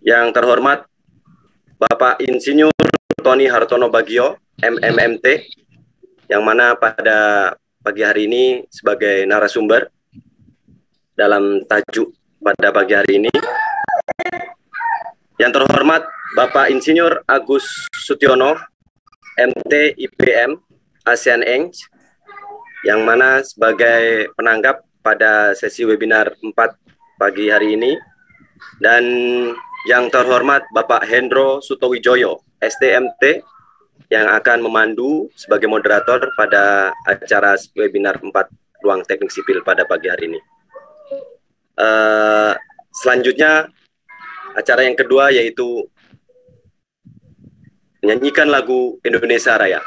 Yang terhormat Bapak Insinyur Tony Hartono Bagio, MMMT, yang mana pada pagi hari ini sebagai narasumber dalam tajuk pada pagi hari ini. Yang terhormat Bapak Insinyur Agus Sutiono, MT IPM ASEAN Eng, yang mana sebagai penanggap pada sesi webinar 4 pagi hari ini. Dan yang terhormat Bapak Hendro Sutowijoyo, STMT, yang akan memandu sebagai moderator pada acara webinar 4 Ruang Teknik Sipil pada pagi hari ini. Selanjutnya, acara yang kedua yaitu menyanyikan lagu Indonesia Raya.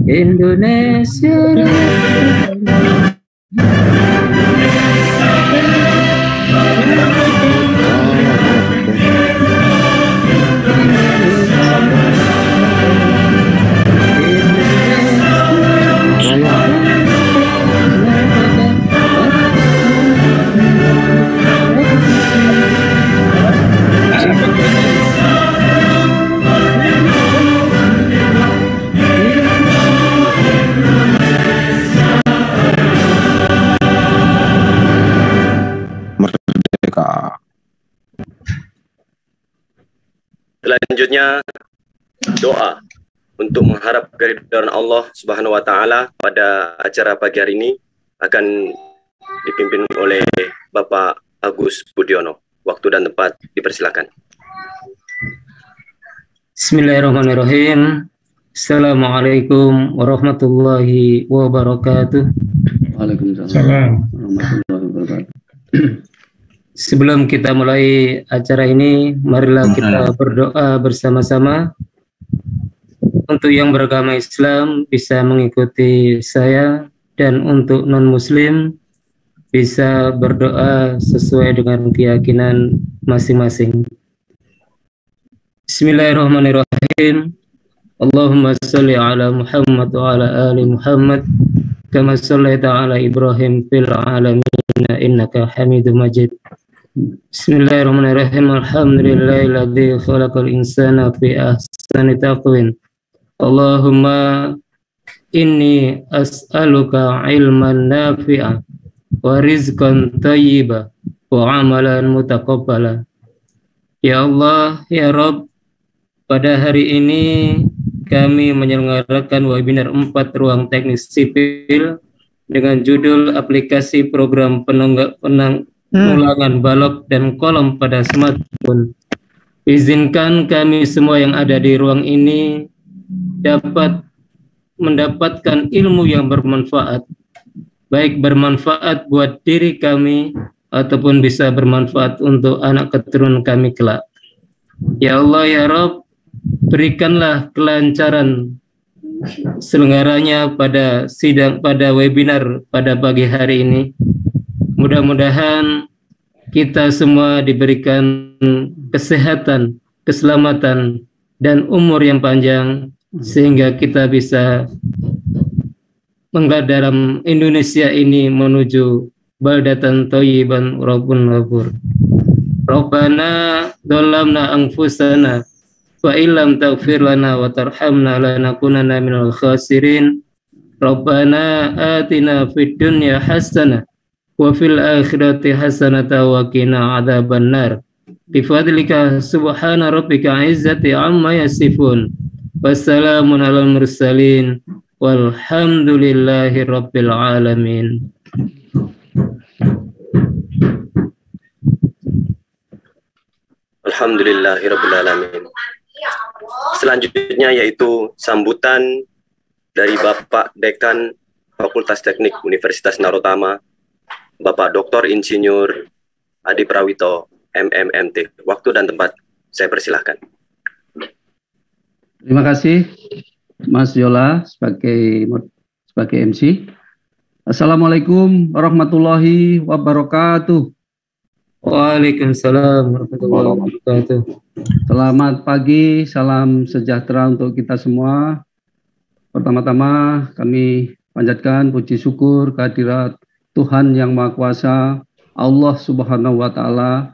Indonesia. Selanjutnya, doa untuk mengharap keridhaan Allah Subhanahu wa Ta'ala pada acara pagi hari ini akan dipimpin oleh Bapak Agus Budiono. Waktu dan tempat dipersilakan. Bismillahirrahmanirrahim. Assalamualaikum warahmatullahi wabarakatuh. Waalaikumsalam warahmatullahi wabarakatuh. Sebelum kita mulai acara ini, marilah kita berdoa bersama-sama. Untuk yang beragama Islam bisa mengikuti saya, dan untuk non-Muslim bisa berdoa sesuai dengan keyakinan masing-masing. Bismillahirrahmanirrahim. Allahumma salli ala Muhammad wa ala ali Muhammad kama sallaita ala Ibrahim fil alamin innaka Hamidum Majid. Bismillahirrahmanirrahim. Alhamdulillahilladzi khalaqal insana fi ahsani taqwim. Allahumma inni as'aluka ilman nafi'a wa rizqan thayyiba wa amalan mutaqabbala. Ya Allah, ya Rabb, pada hari ini kami menyelenggarakan webinar 4 Ruang Teknik Sipil dengan judul aplikasi program penanggulangan balok dan kolom pada smartphone. Izinkan kami semua yang ada di ruang ini dapat mendapatkan ilmu yang bermanfaat, baik bermanfaat buat diri kami ataupun bisa bermanfaat untuk anak keturunan kami kelak. Ya Allah, ya Rabb, berikanlah kelancaran selenggaranya pada sidang, pada webinar pada pagi hari ini. Mudah-mudahan kita semua diberikan kesehatan keselamatan, dan umur yang panjang, sehingga kita bisa melangkah dalam Indonesia ini menuju baldatan thayyiban rabbun ghafur. Rabbana dhalamna anfusana wa illam taghfir lana wa tarhamna lanakunanna minal khasirin. Rabbana atina fid dunya hasanah wa fil akhirati hasanah wa qina adzabannar. Bifadlika subhana rabbika izzati amma yasifun. Wassalamun alal mursalin. Walhamdulillahi rabbil alamin. Alhamdulillahi rabbil alamin. Selanjutnya yaitu sambutan dari Bapak Dekan Fakultas Teknik Universitas Narotama, Bapak Dr. Insinyur Adi Prawito, MMMT. Waktu dan tempat saya persilahkan. Terima kasih Mas Yola sebagai MC. Assalamualaikum warahmatullahi wabarakatuh. Waalaikumsalam warahmatullahi wabarakatuh. Selamat pagi, salam sejahtera untuk kita semua. Pertama-tama kami panjatkan puji syukur kehadirat Tuhan Yang Maha Kuasa, Allah Subhanahu wa Ta'ala,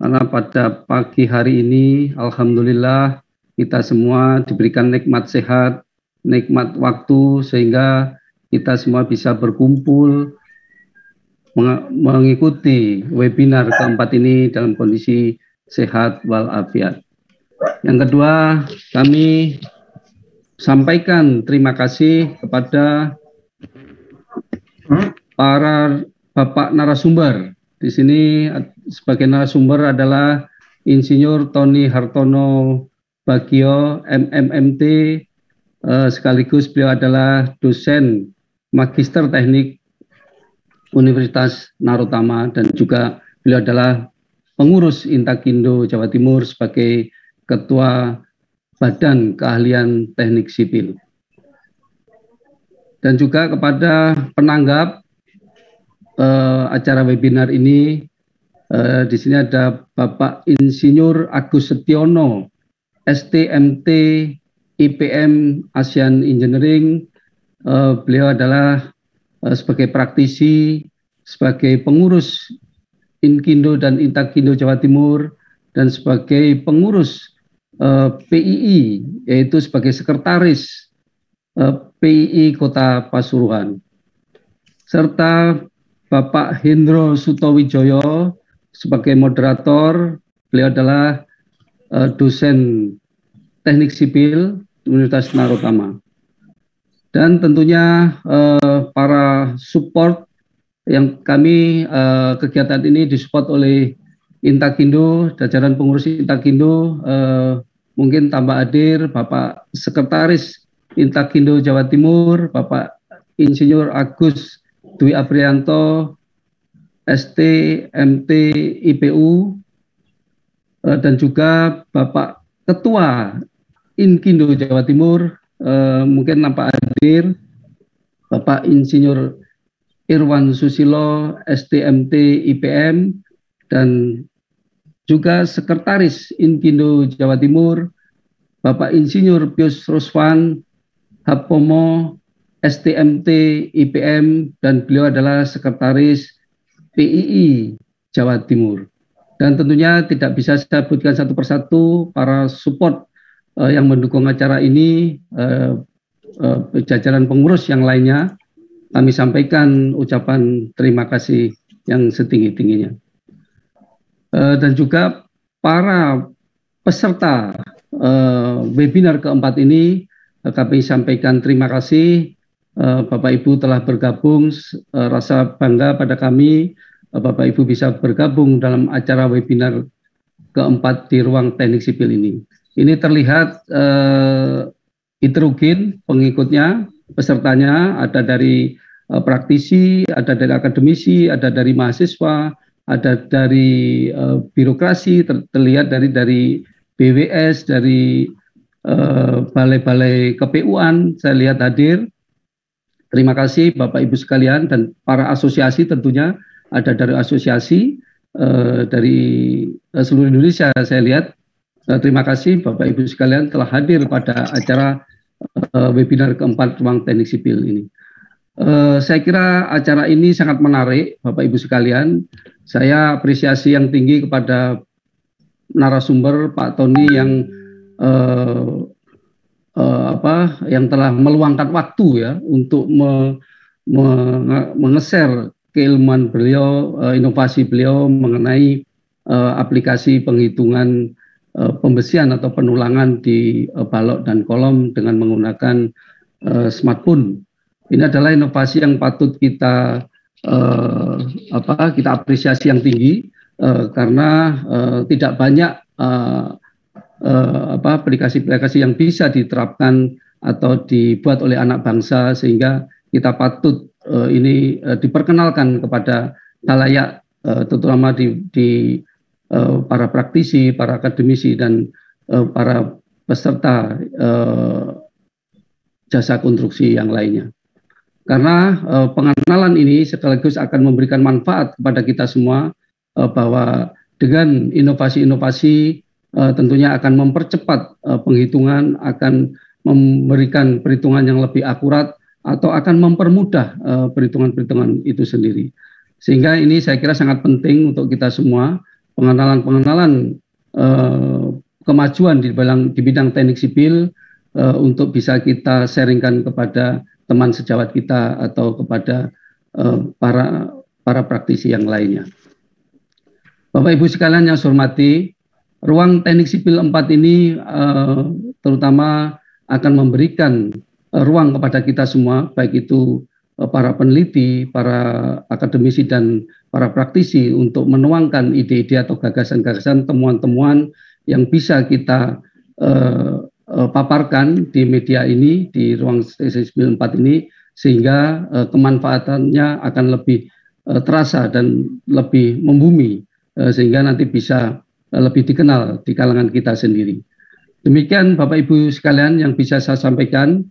karena pada pagi hari ini alhamdulillah kita semua diberikan nikmat sehat, nikmat waktu, sehingga kita semua bisa berkumpul mengikuti webinar keempat ini dalam kondisi sehat walafiat. Yang kedua, kami sampaikan terima kasih kepada para Bapak narasumber. Di sini sebagai narasumber adalah Insinyur Tony Hartono Bagio, MMMT, sekaligus beliau adalah dosen Magister Teknik Universitas Narotama, dan juga beliau adalah pengurus Intakindo Jawa Timur sebagai Ketua Badan Keahlian Teknik Sipil. Dan juga kepada penanggap acara webinar ini, di sini ada Bapak Insinyur Agus Setiono, STMT IPM Asian Engineering. Beliau adalah sebagai praktisi, sebagai pengurus Inkindo dan Intakindo Jawa Timur, dan sebagai pengurus PII, yaitu sebagai sekretaris PII Kota Pasuruan. Serta Bapak Hendro Sutowijoyo sebagai moderator. Beliau adalah dosen teknik sipil Universitas Narotama. Dan tentunya para support yang kami, kegiatan ini disupport oleh Intakindo, jajaran pengurus Intakindo, mungkin tambah hadir Bapak Sekretaris Intakindo Jawa Timur, Bapak Insinyur Agus Dwi Aprianto, STMT IPU, dan juga Bapak Ketua Inkindo Jawa Timur, mungkin nampak hadir Bapak Insinyur Irwan Susilo, STMT IPM, dan juga Sekretaris Inkindo Jawa Timur, Bapak Insinyur Pius Ruswan, Hapomo, STMT IPM, dan beliau adalah Sekretaris PII Jawa Timur. Dan tentunya tidak bisa saya sebutkan satu persatu para support yang mendukung acara ini, jajaran pengurus yang lainnya. Kami sampaikan ucapan terima kasih yang setinggi-tingginya. Dan juga para peserta webinar keempat ini, kami sampaikan terima kasih. Bapak Ibu telah bergabung, rasa bangga pada kami Bapak Ibu bisa bergabung dalam acara webinar keempat di ruang teknik sipil ini. Ini terlihat heterogen pengikutnya, pesertanya ada dari praktisi, ada dari akademisi, ada dari mahasiswa, ada dari birokrasi, terlihat dari BWS, dari balai-balai KPU-an, saya lihat hadir. Terima kasih Bapak Ibu sekalian, dan para asosiasi tentunya, ada dari asosiasi dari seluruh Indonesia saya lihat, Terima kasih Bapak Ibu sekalian telah hadir pada acara webinar keempat Ruang Teknik Sipil ini. Saya kira acara ini sangat menarik Bapak Ibu sekalian. Saya apresiasi yang tinggi kepada narasumber Pak Tony yang yang telah meluangkan waktu ya untuk mengeser keilmuan beliau, inovasi beliau mengenai aplikasi penghitungan pembesian atau penulangan di balok dan kolom dengan menggunakan smartphone. Ini adalah inovasi yang patut kita apresiasi yang tinggi karena tidak banyak aplikasi-aplikasi yang bisa diterapkan atau dibuat oleh anak bangsa, sehingga kita patut ini diperkenalkan kepada khalayak, terutama di para praktisi, para akademisi, dan para peserta jasa konstruksi yang lainnya. Karena pengenalan ini sekaligus akan memberikan manfaat kepada kita semua, bahwa dengan inovasi-inovasi tentunya akan mempercepat penghitungan, akan memberikan perhitungan yang lebih akurat, atau akan mempermudah perhitungan-perhitungan itu sendiri. Sehingga ini saya kira sangat penting untuk kita semua, pengenalan kemajuan di bidang teknik sipil untuk bisa kita sharingkan kepada teman sejawat kita atau kepada para praktisi yang lainnya. Bapak Ibu sekalian yang saya hormati, Ruang Teknik Sipil 4 ini terutama akan memberikan ruang kepada kita semua, baik itu para peneliti, para akademisi, dan para praktisi untuk menuangkan ide-ide atau gagasan-gagasan, temuan-temuan yang bisa kita paparkan di media ini, di Ruang Teknik Sipil 4 ini, sehingga kemanfaatannya akan lebih terasa dan lebih membumi, sehingga nanti bisa lebih dikenal di kalangan kita sendiri. Demikian Bapak Ibu sekalian yang bisa saya sampaikan,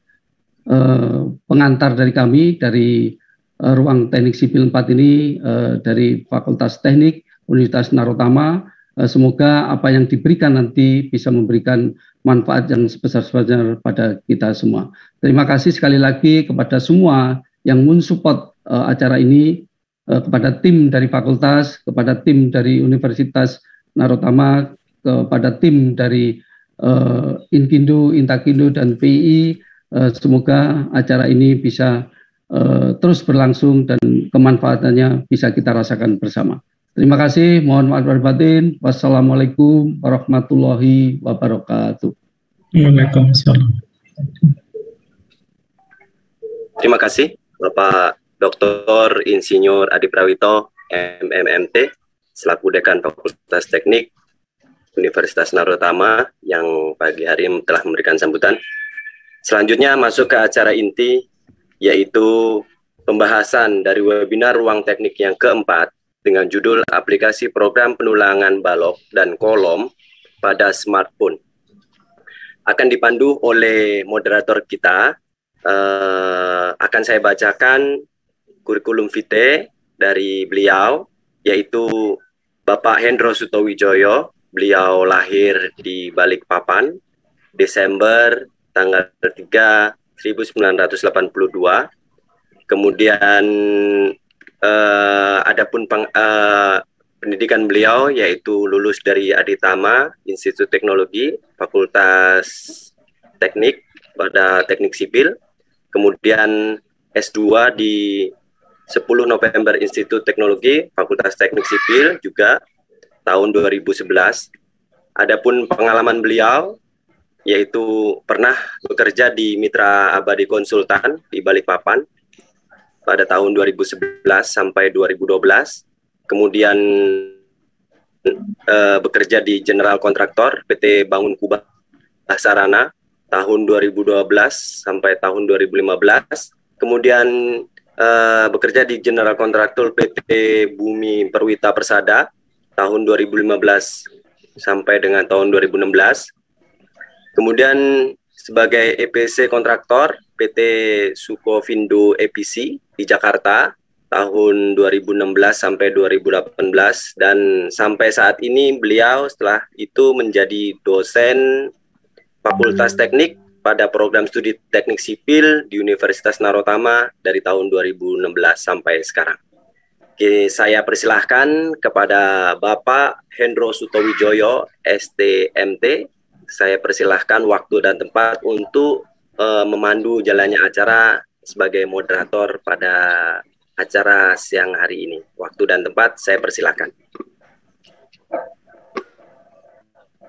pengantar dari kami dari Ruang Teknik Sipil 4 ini, dari Fakultas Teknik Universitas Narotama. Semoga apa yang diberikan nanti bisa memberikan manfaat yang sebesar-besarnya pada kita semua. Terima kasih sekali lagi kepada semua yang mensupport acara ini, kepada tim dari fakultas, kepada tim dari Universitas Narotama, kepada tim dari Inkindo, Intakindo, dan PII. Semoga acara ini bisa terus berlangsung dan kemanfaatannya bisa kita rasakan bersama. Terima kasih, mohon maaf lahir batin. Wassalamualaikum warahmatullahi wabarakatuh. Waalaikumsalam. Terima kasih Bapak Dr. Insinyur Adi Prawito, MMMT, selaku Dekan Fakultas Teknik Universitas Narotama yang pagi hari telah memberikan sambutan. Selanjutnya masuk ke acara inti, yaitu pembahasan dari webinar Ruang Teknik yang keempat dengan judul Aplikasi Program Penulangan Balok dan Kolom pada Smartphone. Akan dipandu oleh moderator kita. Akan saya bacakan kurikulum vitae dari beliau, yaitu Bapak Hendro Sutowijoyo. Beliau lahir di Balikpapan, Desember tanggal 3, 1982. Kemudian adapun pendidikan beliau yaitu lulus dari Aditama Institut Teknologi Fakultas Teknik pada Teknik Sipil, kemudian S2 di 10 November Institut Teknologi Fakultas Teknik Sipil juga tahun 2011. Adapun pengalaman beliau yaitu pernah bekerja di Mitra Abadi Konsultan di Balikpapan pada tahun 2011 sampai 2012, kemudian bekerja di General Kontraktor PT Bangun Kubah Sarana tahun 2012 sampai tahun 2015, kemudian bekerja di General Kontraktor PT Bumi Perwita Persada tahun 2015 sampai dengan tahun 2016, kemudian sebagai EPC kontraktor PT Sukovindo EPC di Jakarta tahun 2016 sampai 2018, dan sampai saat ini beliau setelah itu menjadi dosen Fakultas Teknik pada program studi Teknik Sipil di Universitas Narotama dari tahun 2016 sampai sekarang. Oke, saya persilahkan kepada Bapak Hendro Sutowijoyo, STMT. Saya persilahkan waktu dan tempat untuk memandu jalannya acara sebagai moderator pada acara siang hari ini. Waktu dan tempat saya persilahkan.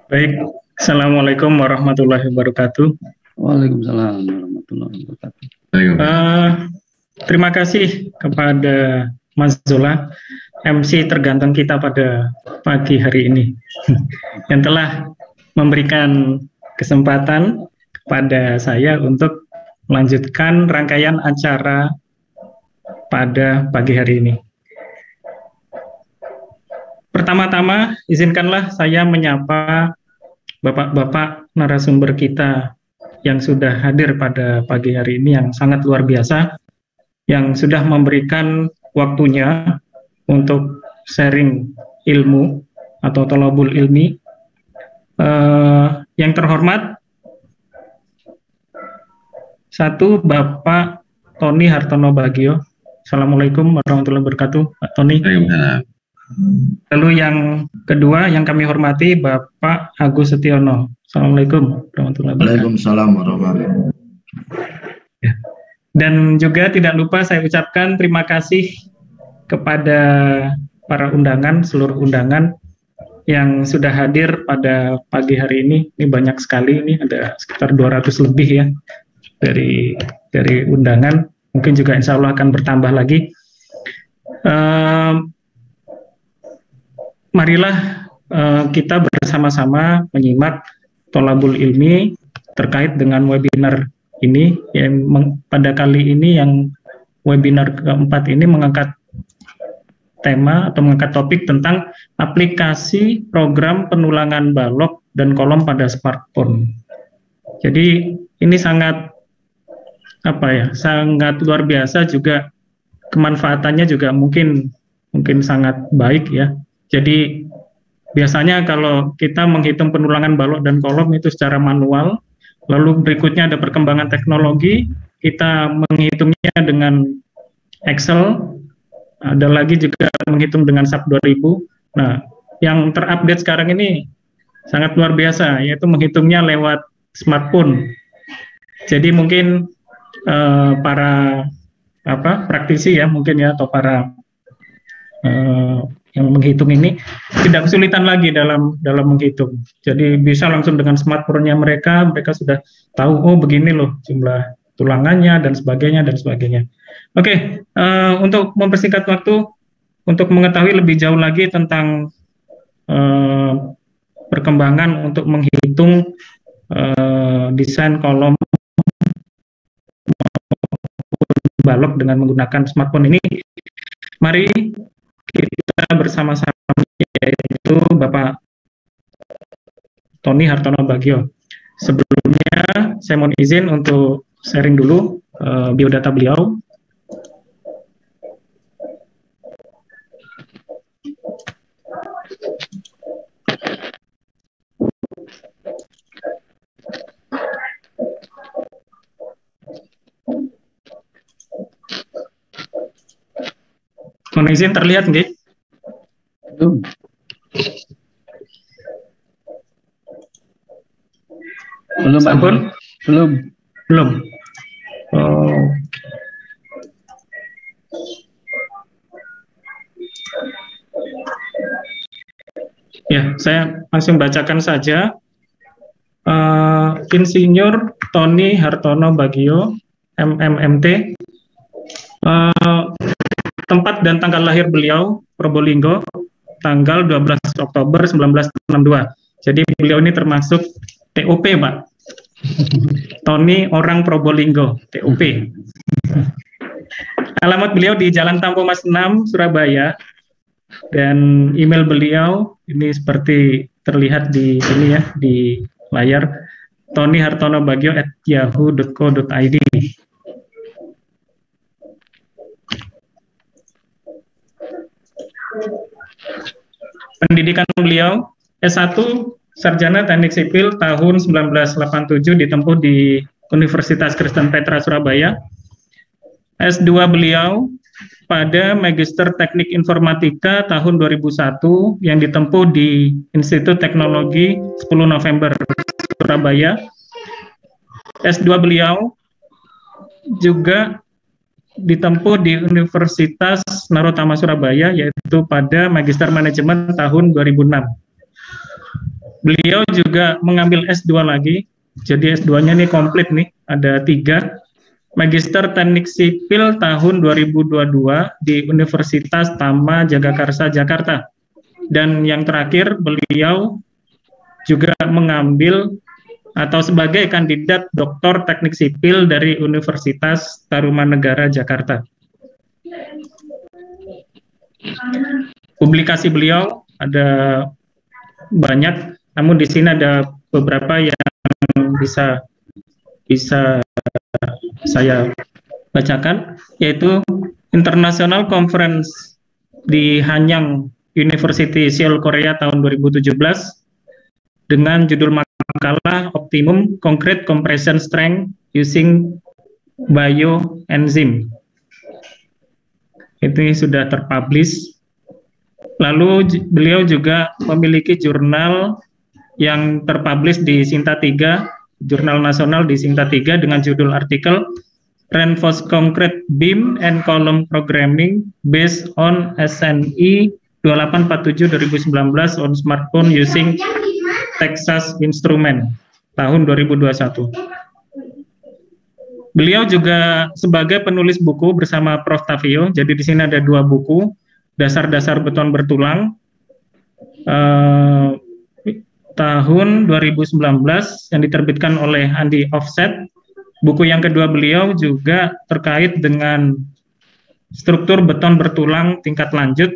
Baik, Assalamualaikum warahmatullahi wabarakatuh. Waalaikumsalam warahmatullahi wabarakatuh. Terima kasih kepada Mas Zola, MC tergantung kita pada pagi hari ini, yang telah memberikan kesempatan kepada saya untuk melanjutkan rangkaian acara pada pagi hari ini. Pertama-tama, izinkanlah saya menyapa bapak-bapak narasumber kita yang sudah hadir pada pagi hari ini, yang sangat luar biasa, yang sudah memberikan waktunya untuk sharing ilmu atau thalabul ilmi. Yang terhormat, satu, Bapak Tony Hartono Bagio. Assalamualaikum warahmatullahi wabarakatuh, Pak Tony. Lalu yang kedua yang kami hormati, Bapak Agus Sutiono. Assalamualaikum warahmatullahi wabarakatuh. Waalaikumsalam warahmatullahi wabarakatuh. Dan juga tidak lupa saya ucapkan terima kasih kepada para undangan, seluruh undangan yang sudah hadir pada pagi hari ini. Ini banyak sekali, ini ada sekitar 200 lebih ya dari undangan. Mungkin juga insya Allah akan bertambah lagi. Marilah kita bersama-sama menyimak thalabul ilmi terkait dengan webinar ini. Pada kali ini yang webinar keempat ini mengangkat tema atau mengangkat topik tentang aplikasi program penulangan balok dan kolom pada smartphone. Jadi ini sangat sangat luar biasa, juga kemanfaatannya juga mungkin sangat baik ya. Jadi biasanya kalau kita menghitung penulangan balok dan kolom itu secara manual, lalu berikutnya ada perkembangan teknologi, kita menghitungnya dengan Excel, ada lagi juga menghitung dengan SAP 2000. Nah, yang terupdate sekarang ini sangat luar biasa, yaitu menghitungnya lewat smartphone. Jadi mungkin para praktisi ya mungkin ya, atau para yang menghitung ini tidak kesulitan lagi dalam menghitung. Jadi bisa langsung dengan smartphone-nya mereka sudah tahu, oh begini loh jumlah tulangannya dan sebagainya. Oke, untuk mempersingkat waktu, untuk mengetahui lebih jauh lagi tentang perkembangan untuk menghitung desain kolom balok dengan menggunakan smartphone ini, mari kita bersama-sama, yaitu Bapak Tony Hartono Bagio. Sebelumnya saya mohon izin untuk sharing dulu biodata beliau. Mohon izin, terlihat nggih? Belum. Sampun? Belum. Oh. Ya, saya langsung bacakan saja. Insinyur Tony Hartono Bagio, MMMT. Tempat dan tanggal lahir beliau, Probolinggo, tanggal 12 Oktober 1962. Jadi beliau ini termasuk TOP, Pak. Tony orang Probolinggo, TOP. Alamat beliau di Jalan Tampo Mas 6, Surabaya. Dan email beliau ini seperti terlihat di sini ya, di layar, tonyhartonobagio@yahoo.co.id. Pendidikan beliau S1 Sarjana Teknik Sipil tahun 1987 ditempuh di Universitas Kristen Petra Surabaya. S2 beliau pada Magister Teknik Informatika tahun 2001 yang ditempuh di Institut Teknologi 10 November Surabaya. S2 beliau juga ditempuh di Universitas Narotama Surabaya, yaitu pada Magister Manajemen tahun 2006. Beliau juga mengambil S2 lagi, jadi S2-nya ini komplit nih, ada 3. Magister Teknik Sipil tahun 2022 di Universitas Tama Jagakarsa, Jakarta. Dan yang terakhir, beliau juga mengambil atau sebagai kandidat Doktor Teknik Sipil dari Universitas Tarumanegara, Jakarta. Publikasi beliau ada banyak, namun di sini ada beberapa yang bisa saya bacakan, yaitu International Conference di Hanyang University Seoul, Korea tahun 2017 dengan judul makalah Optimum Concrete Compression Strength Using Bioenzyme. Itu sudah terpublish. Lalu beliau juga memiliki jurnal yang terpublish di Sinta 3, jurnal nasional di Sinta 3 dengan judul artikel Reinforced Concrete Beam and Column Programming Based on SNI 2847 2019 on Smartphone Using Texas Instrument tahun 2021. Beliau juga sebagai penulis buku bersama Prof. Tavio. Jadi di sini ada 2 buku, Dasar-dasar Beton Bertulang tahun 2019 yang diterbitkan oleh Andi Offset. Buku yang kedua beliau juga terkait dengan struktur beton bertulang tingkat lanjut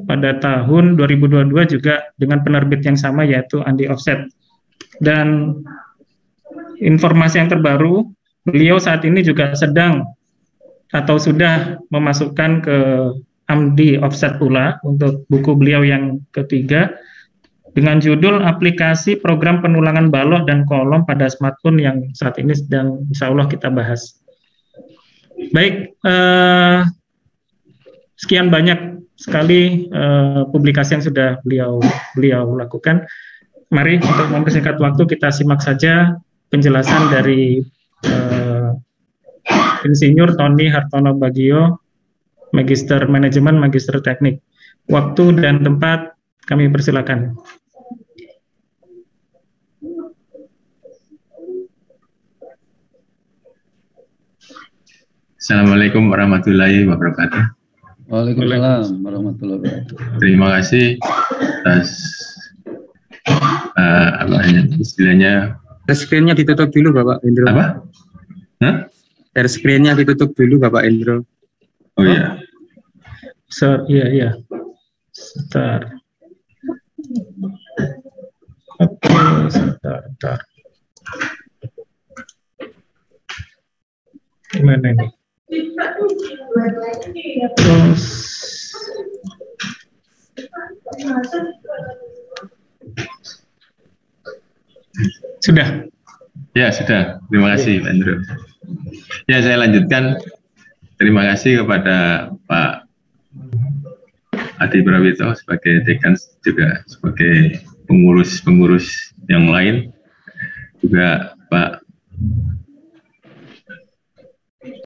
pada tahun 2022 juga dengan penerbit yang sama, yaitu Andi Offset. Dan informasi yang terbaru, beliau saat ini juga sedang atau sudah memasukkan ke Andi Offset pula untuk buku beliau yang ketiga dengan judul Aplikasi Program Penulangan Balok dan Kolom pada Smartphone yang saat ini sedang insya Allah kita bahas. Baik, sekian banyak sekali publikasi yang sudah beliau lakukan. Mari untuk mempersingkat waktu kita simak saja penjelasan dari Insinyur Tony Hartono Bagio, Magister Manajemen, Magister Teknik. Waktu dan tempat kami persilakan. Assalamualaikum warahmatullahi wabarakatuh. Waalaikumsalam warahmatullahi wabarakatuh. Terima kasih atas istilahnya. Screen-nya ditutup dulu Bapak Indro. Apa? Hah? Screen-nya ditutup dulu Bapak Indro. Oh iya. Iya. Sebentar. Oke, sebentar. Gimana ini? Terus sudah? Ya, sudah. Terima kasih, Pak Andrew. Ya, saya lanjutkan. Terima kasih kepada Pak Adi Prawito sebagai dekan, juga sebagai pengurus yang lain, juga Pak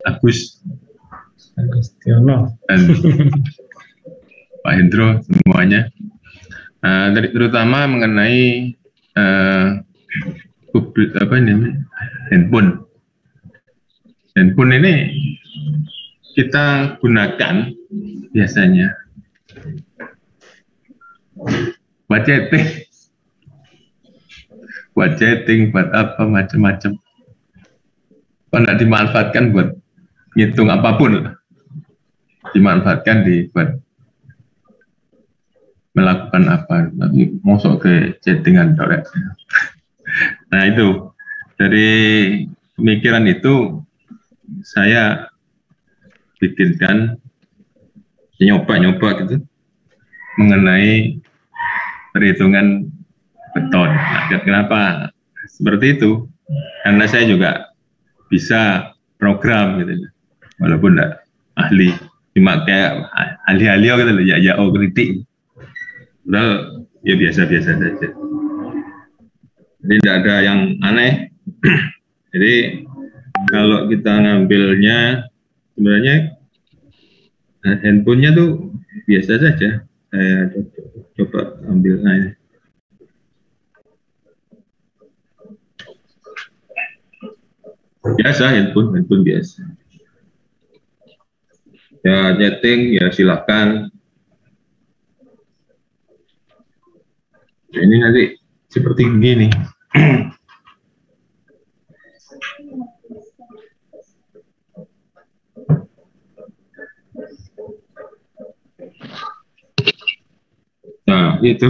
Agus Agustiono dan Pak Hendro semuanya, terutama mengenai handphone ini kita gunakan biasanya buat chatting, buat apa macam-macam. Kalau tidak dimanfaatkan buat ngitung apapun, dimanfaatkan buat melakukan apa, masuk ke chattingan. Nah, itu dari pemikiran itu saya bikinkan nyoba gitu mengenai perhitungan beton. Nah, kenapa seperti itu? Karena saya juga bisa program gitu, walaupun enggak ahli, cuma kayak ahli-ahli gitu loh, ya kritik. Padahal ya biasa-biasa saja. Jadi tidak ada yang aneh. Jadi kalau kita ngambilnya sebenarnya handphonenya tuh biasa saja. Saya coba ambil aja. Biasa, handphone biasa. Ya chatting ya silakan. Ya, ini nanti seperti begini. Nah, itu.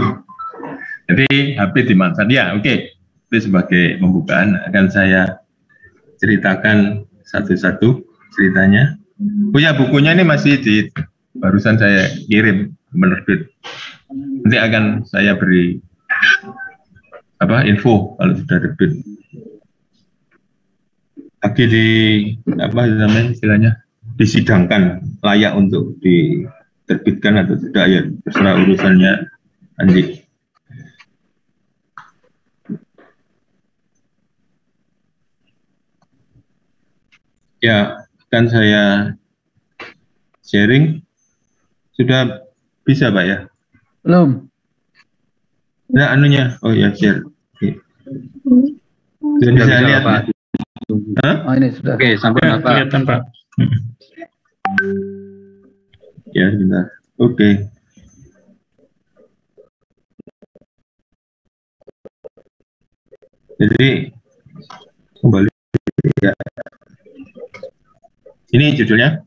Jadi HP dimanfaatkan. Ya, oke. Itu sebagai pembukaan akan saya ceritakan satu-satu ceritanya. Oh ya, bukunya ini masih barusan saya kirim menerbit. Nanti akan saya beri info kalau sudah terbit. Lagi namanya istilahnya disidangkan layak untuk diterbitkan atau tidak, ya terserah urusannya Andi. Ya, akan saya sharing. Sudah bisa, Pak, ya? Belum. Nah, anunya. Oh ya, share. Oke. Sudah bisa lihat, Pak. Ya? Oh, ini sudah. Oke, sampai ya, kelihatan, Pak. Ya, sebentar. Oke. Jadi, kembali. Ya. Ini judulnya.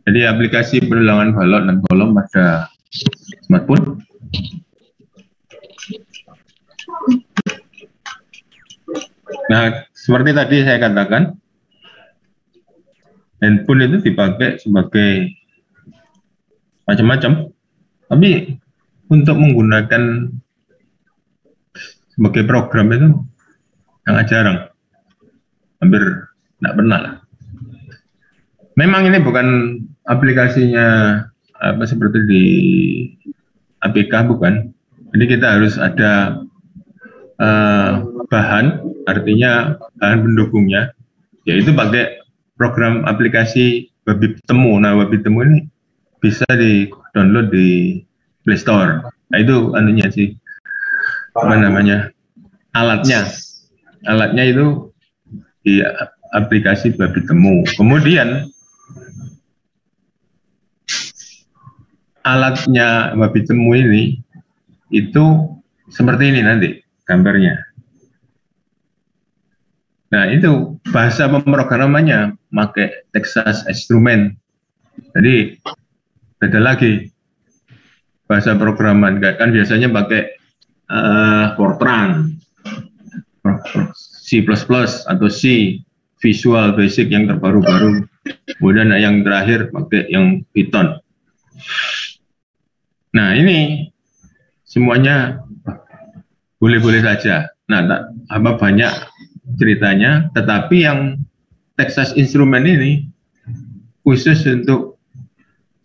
Jadi aplikasi penulangan balok dan kolom pada smartphone. Nah, seperti tadi saya katakan, handphone itu dipakai sebagai macam-macam, tapi untuk menggunakan sebagai program itu sangat jarang, hampir tidak pernah lah. Memang ini bukan aplikasinya seperti di APK, bukan. Jadi kita harus ada bahan, artinya bahan pendukungnya, yaitu pakai program aplikasi Babi Temu. Nah, Babi Temu ini bisa di-download di Play Store. Nah, itu anunya sih, alatnya itu di aplikasi Babi Temu. Kemudian alatnya Babi Temu ini itu seperti ini nanti gambarnya. Nah, itu bahasa pemrogramannya pakai Texas Instruments. Jadi beda lagi bahasa programan, kan biasanya pakai Fortran, C++ atau C, Visual Basic yang terbaru-baru. Kemudian yang terakhir pakai yang Python. Nah, ini semuanya boleh-boleh saja. Nah, banyak ceritanya, tetapi yang Texas Instruments ini khusus untuk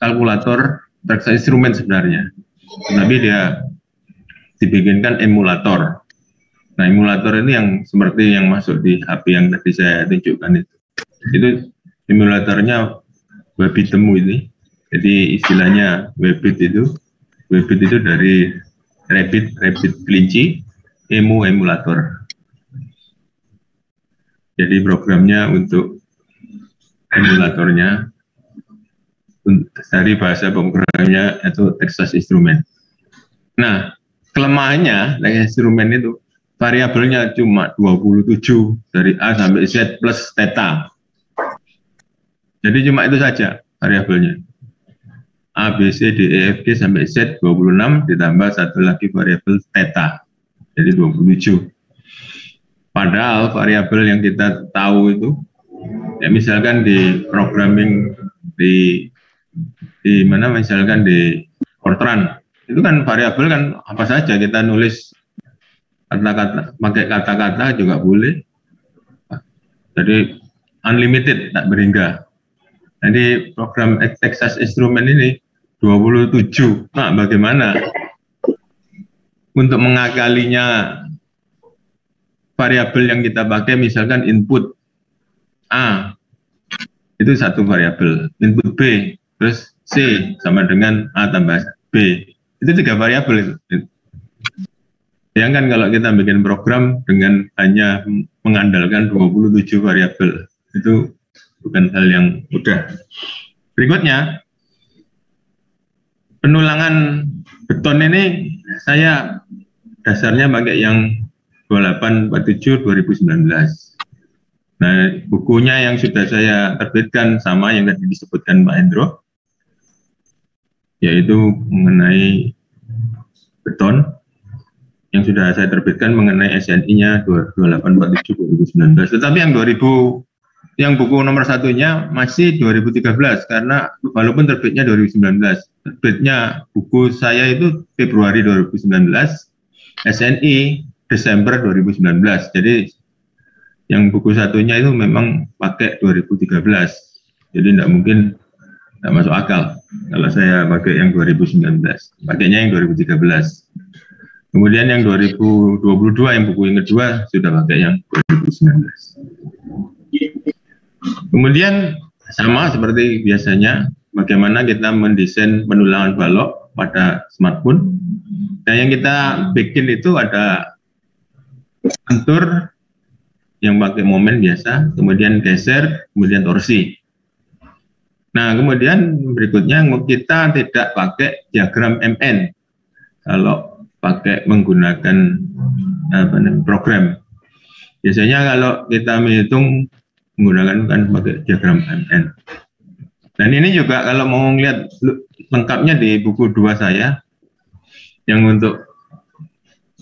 kalkulator Texas Instruments sebenarnya. Tapi dia dibikinkan emulator. Nah, emulator ini yang seperti yang masuk di HP yang tadi saya tunjukkan itu. Itu emulatornya Babi Temu ini. Jadi istilahnya Webit itu dari rabbit kelinci, emulator. Jadi programnya untuk emulatornya dari bahasa pemrogramannya itu Texas Instruments. Nah, kelemahannya Texas Instruments itu variabelnya cuma 27 dari A sampai Z plus theta. Jadi cuma itu saja variabelnya. A, B, C, D, E, F, G sampai Z 26 ditambah satu lagi variabel theta. Jadi 27. Padahal variabel yang kita tahu itu, ya misalkan di programming di mana, misalkan di Fortran itu kan variabel kan apa saja kita nulis kata-kata, pakai kata-kata juga boleh. Jadi unlimited, tak berhingga. Jadi program Texas Instrument ini 27. Nah, bagaimana untuk mengakalinya variabel yang kita pakai, misalkan input A, itu satu variabel, input B, terus C sama dengan A tambah B. Itu 3 variabel. Bayangkan kalau kita bikin program dengan hanya mengandalkan 27 variabel, itu bukan hal yang mudah. Berikutnya, penulangan beton ini saya dasarnya pakai yang 2847 2019. Nah, bukunya yang sudah saya terbitkan sama yang tadi disebutkan Pak Hendro, yaitu mengenai beton, yang sudah saya terbitkan mengenai SNI-nya 2847 2019. Tetapi yang 2000, yang buku nomor satunya masih 2013, karena walaupun terbitnya 2019, terbitnya buku saya itu Februari 2019, SNI Desember 2019. Jadi yang buku satunya itu memang pakai 2013. Jadi tidak mungkin, tidak masuk akal kalau saya pakai yang 2019. Pakainya yang 2013. Kemudian yang 2022, yang buku yang kedua, sudah pakai yang 2019. Kemudian sama seperti biasanya, bagaimana kita mendesain penulangan balok pada smartphone. Nah, yang kita bikin itu ada kontur yang pakai momen biasa, kemudian geser, kemudian torsi. Nah, kemudian berikutnya kita tidak pakai diagram MN kalau pakai menggunakan program. Biasanya kalau kita menghitung menggunakan kan pakai diagram MN. Dan ini juga kalau mau lihat lengkapnya di buku 2 saya yang untuk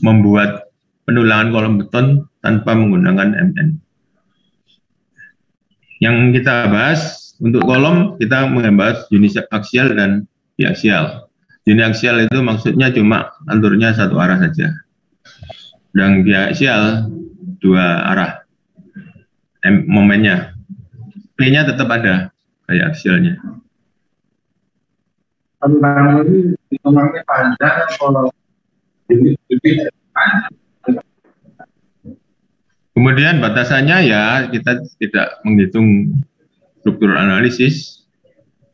membuat penulangan kolom beton tanpa menggunakan MN. Yang kita bahas untuk kolom, kita membahas uniaksial dan biaksial. Uniaksial itu maksudnya cuma alurnya satu arah saja. Dan biaksial 2 arah momennya. P-nya tetap ada kayak aksialnya. Tentang ini hitungannya panjang kalau ini panjang. Kemudian batasannya ya kita tidak menghitung struktur analisis,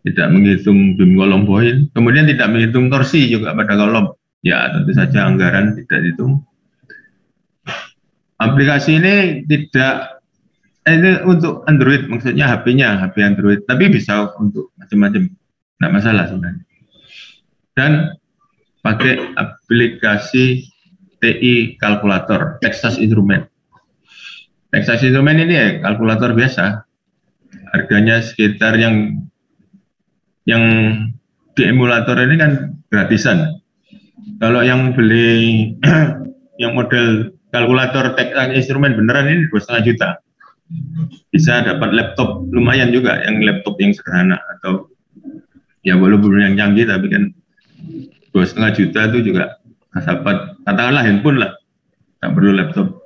tidak menghitung beam kolom poin, kemudian tidak menghitung torsi juga pada kolom. Ya tentu saja anggaran tidak dihitung. Aplikasi ini tidak, ini untuk Android, maksudnya HP-nya, HP Android, tapi bisa untuk macam-macam, tidak masalah sebenarnya. Dan pakai aplikasi TI kalkulator, Texas Instrument. Texas Instrument ini ya kalkulator biasa, harganya sekitar yang di emulator ini kan gratisan. Kalau yang beli yang model kalkulator Texas Instrument beneran ini 2,5 juta. Bisa dapat laptop lumayan juga, yang laptop yang sederhana atau ya walaupun yang canggih tapi kan 2,5 juta itu juga dapat, katakanlah handphone lah, tak perlu laptop.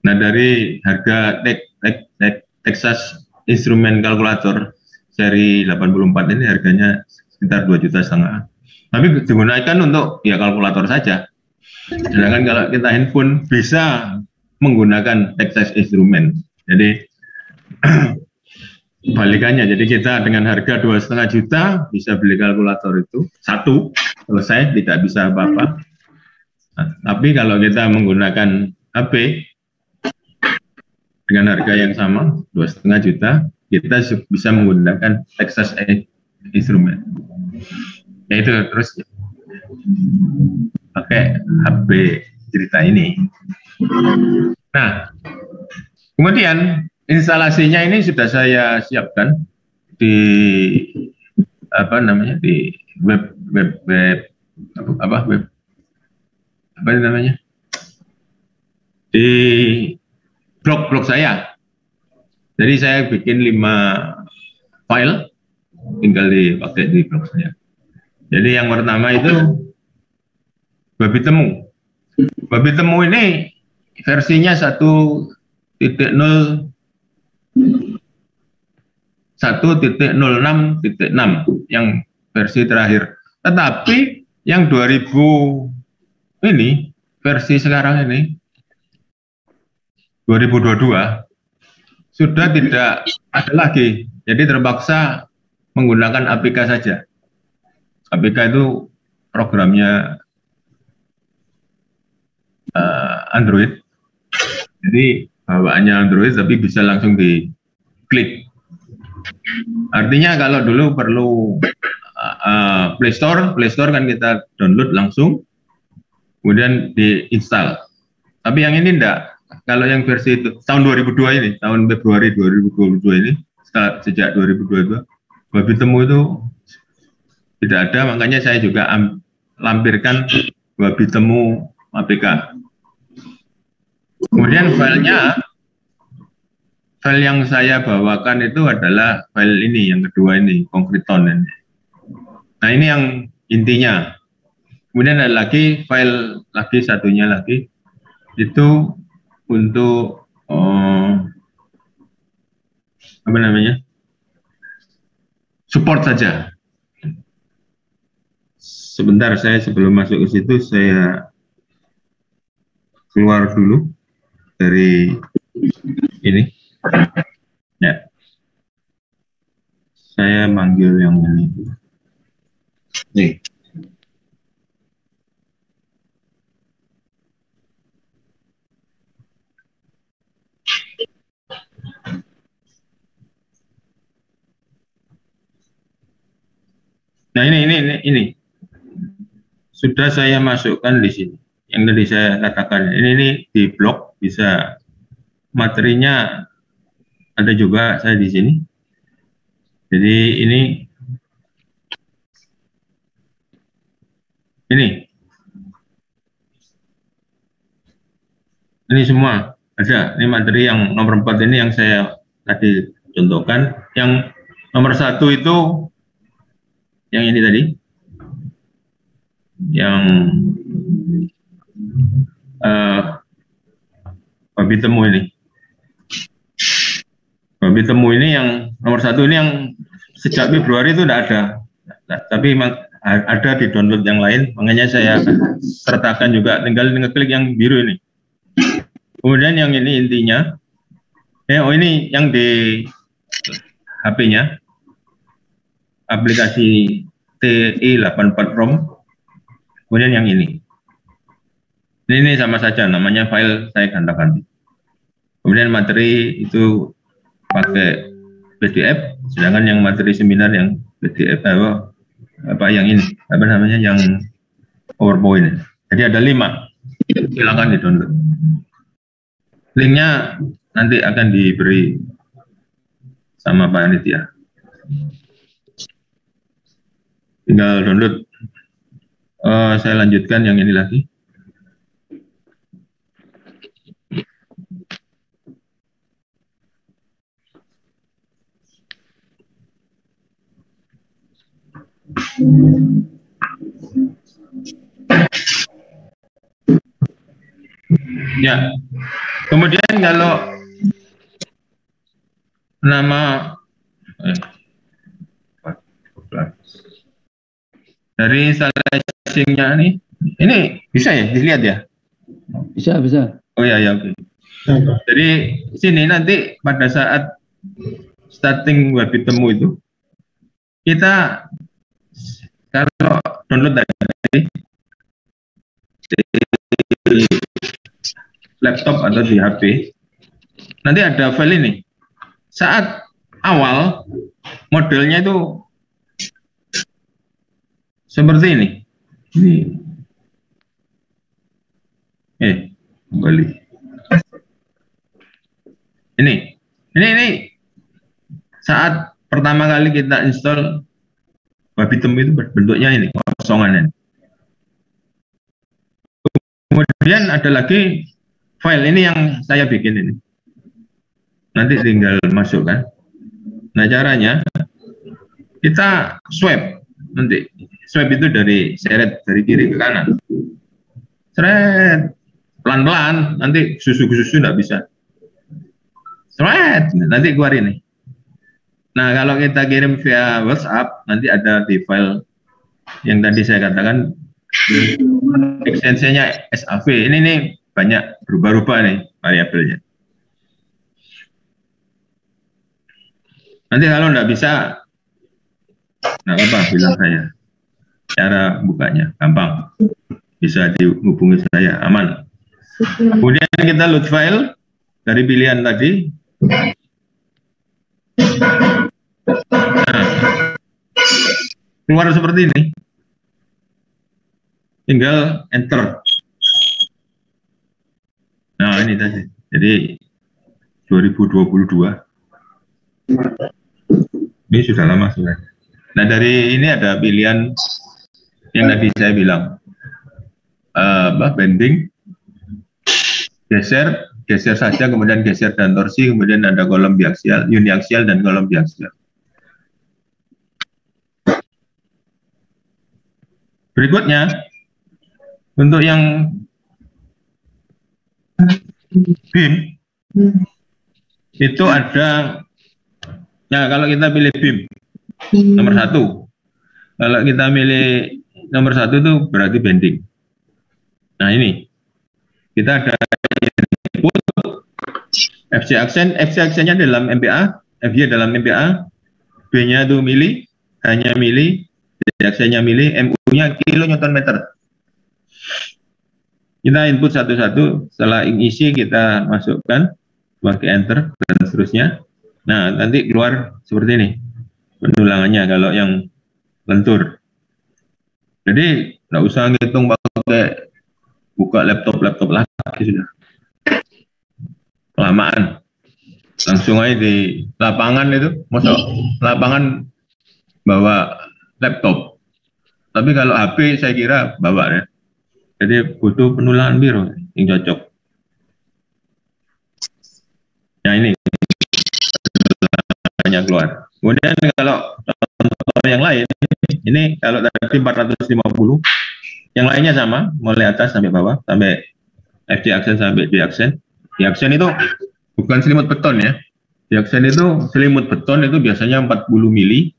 Nah, dari harga Texas Instrument kalkulator seri 84 ini harganya sekitar 2,5 juta. Tapi digunakan untuk ya kalkulator saja. Sedangkan kalau kita handphone bisa menggunakan Texas Instrument. Jadi balikannya, jadi kita dengan harga 2,5 juta bisa beli kalkulator itu satu, selesai, tidak bisa apa-apa. Nah, tapi kalau kita menggunakan HP dengan harga yang sama 2,5 juta, kita bisa menggunakan Texas Instrument. Yaitu terus pakai HP cerita ini. Nah, kemudian instalasinya ini sudah saya siapkan di di web di blog saya. Jadi saya bikin 5 file, tinggal dipakai di blog saya. Jadi yang pertama itu babi temu. Babi temu ini versinya 1.06.6 yang versi terakhir. Tetapi yang 2000 ini, versi sekarang ini, 2022, sudah tidak ada lagi. Jadi terpaksa menggunakan APK saja. APK itu programnya Android. Jadi bawaannya Android tapi bisa langsung diklik. Artinya kalau dulu perlu Play Store kan kita download langsung, kemudian diinstal. Tapi yang ini enggak. Kalau yang versi itu, tahun 2002 ini, tahun Februari 2022 ini, sejak 2022, babi temu itu tidak ada, makanya saya juga lampirkan babi temu APK. Kemudian file yang saya bawakan itu adalah file ini, yang kedua ini, Concreton ini. Nah ini yang intinya. Kemudian ada lagi file lagi, satunya lagi, itu untuk apa namanya, support saja. Sebentar, saya sebelum masuk ke situ saya keluar dulu dari ini. Ya, saya manggil yang ini. Nih. Nah ini sudah saya masukkan di sini. Yang tadi saya katakan ini di blog, bisa materinya ada juga saya di sini. Jadi ini semua ada. Ini materi yang nomor 4 ini yang saya tadi contohkan. Yang nomor 1 itu yang ini tadi, yang babi temu ini. Babi temu ini yang nomor 1 ini yang sejak Februari itu tidak ada. Tapi ada di download yang lain, makanya saya sertakan juga, tinggal ngeklik yang biru ini. Kemudian yang ini intinya, ini yang di HP-nya, aplikasi TI84 ROM. Kemudian yang ini sama saja, namanya file saya ganti. Kemudian materi itu pakai PDF, sedangkan yang materi seminar yang PDF yang ini, apa namanya, yang PowerPoint. Jadi ada 5, silakan di-download. Linknya nanti akan diberi sama panitia. Tinggal download. Saya lanjutkan yang ini lagi. Ya, kemudian kalau nama dari installasinya ini bisa ya dilihat ya? Bisa. Oh ya, oke. Jadi sini nanti pada saat starting babi temu itu, kita kalau download dari laptop atau di HP, nanti ada file ini. Saat awal modelnya itu seperti ini. Kembali. Ini saat pertama kali kita install babi temu itu bentuknya ini, kosongan ini. Kemudian ada lagi file ini yang saya bikin ini. Nanti tinggal masukkan. Nah, caranya kita swipe nanti. Swipe itu dari seret dari kiri ke kanan. Seret. Pelan-pelan, nanti susu nggak bisa. Seret, nanti keluar ini. Nah, kalau kita kirim via WhatsApp, nanti ada di file yang tadi saya katakan, ekstensinya SAV. Ini nih banyak berubah-ubah nih variabelnya. Nanti kalau nggak bisa, nggak apa-apa, bilang saya. Cara bukanya, gampang. Bisa dihubungi saya, aman. Kemudian kita load file dari pilihan tadi. Nah, keluar seperti ini. Tinggal enter. Nah, ini tadi. Jadi 2022. Ini sudah lama sebenarnya. Nah, dari ini ada pilihan yang tadi saya bilang. Bending, geser saja, kemudian geser dan torsi, kemudian ada kolom biaksial, uniaksial dan kolom biaksial. Berikutnya, untuk yang BIM, itu ada, nah kalau kita pilih BIM, nomor 1. Kalau kita pilih nomor 1 itu berarti bending. Nah ini, kita ada input, FC aksennya dalam MPA, FY dalam MPA, B-nya itu mili, H-nya mili, D-aksennya mili, MU-nya kilonewton meter. Kita input satu-satu, setelah isi kita masukkan, pakai enter, dan seterusnya. Nah, nanti keluar seperti ini, penulangannya kalau yang lentur. Jadi, nggak usah ngitung pakai buka laptop lagi sudah. Kelamaan. Langsung aja di lapangan itu, masuk lapangan bawa laptop. Tapi kalau HP saya kira bawa ya. Jadi butuh penulangan biru yang cocok. Nah ini penulangannya keluar. Kemudian kalau contoh yang lain, ini kalau tadi 450, yang lainnya sama, mulai atas sampai bawah, sampai FC aksen sampai D aksen. D aksen itu bukan selimut beton ya. D aksen itu selimut beton itu biasanya 40 mili.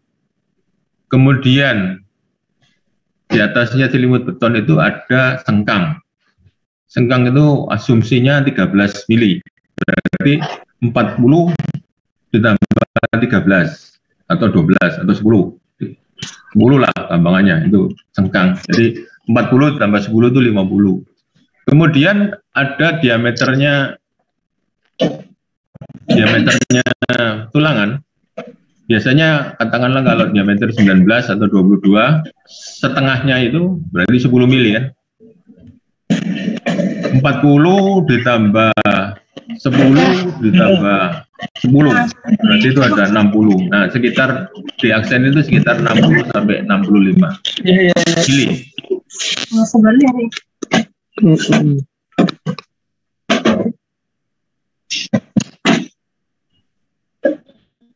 Kemudian di atasnya selimut beton itu ada sengkang. Sengkang itu asumsinya 13 mili. Berarti 40 ditambah 13 atau 12 atau 10. 10 lah gampangannya itu sengkang. Jadi 40 tambah 10 itu 50. Kemudian ada diameternya tulangan. Biasanya katakanlah kalau diameter 19 atau 22, setengahnya itu berarti 10 mili kan. 40 ditambah 10 ditambah 10, berarti itu ada 60. Nah, sekitar di aksen itu sekitar 60 sampai 65 mili.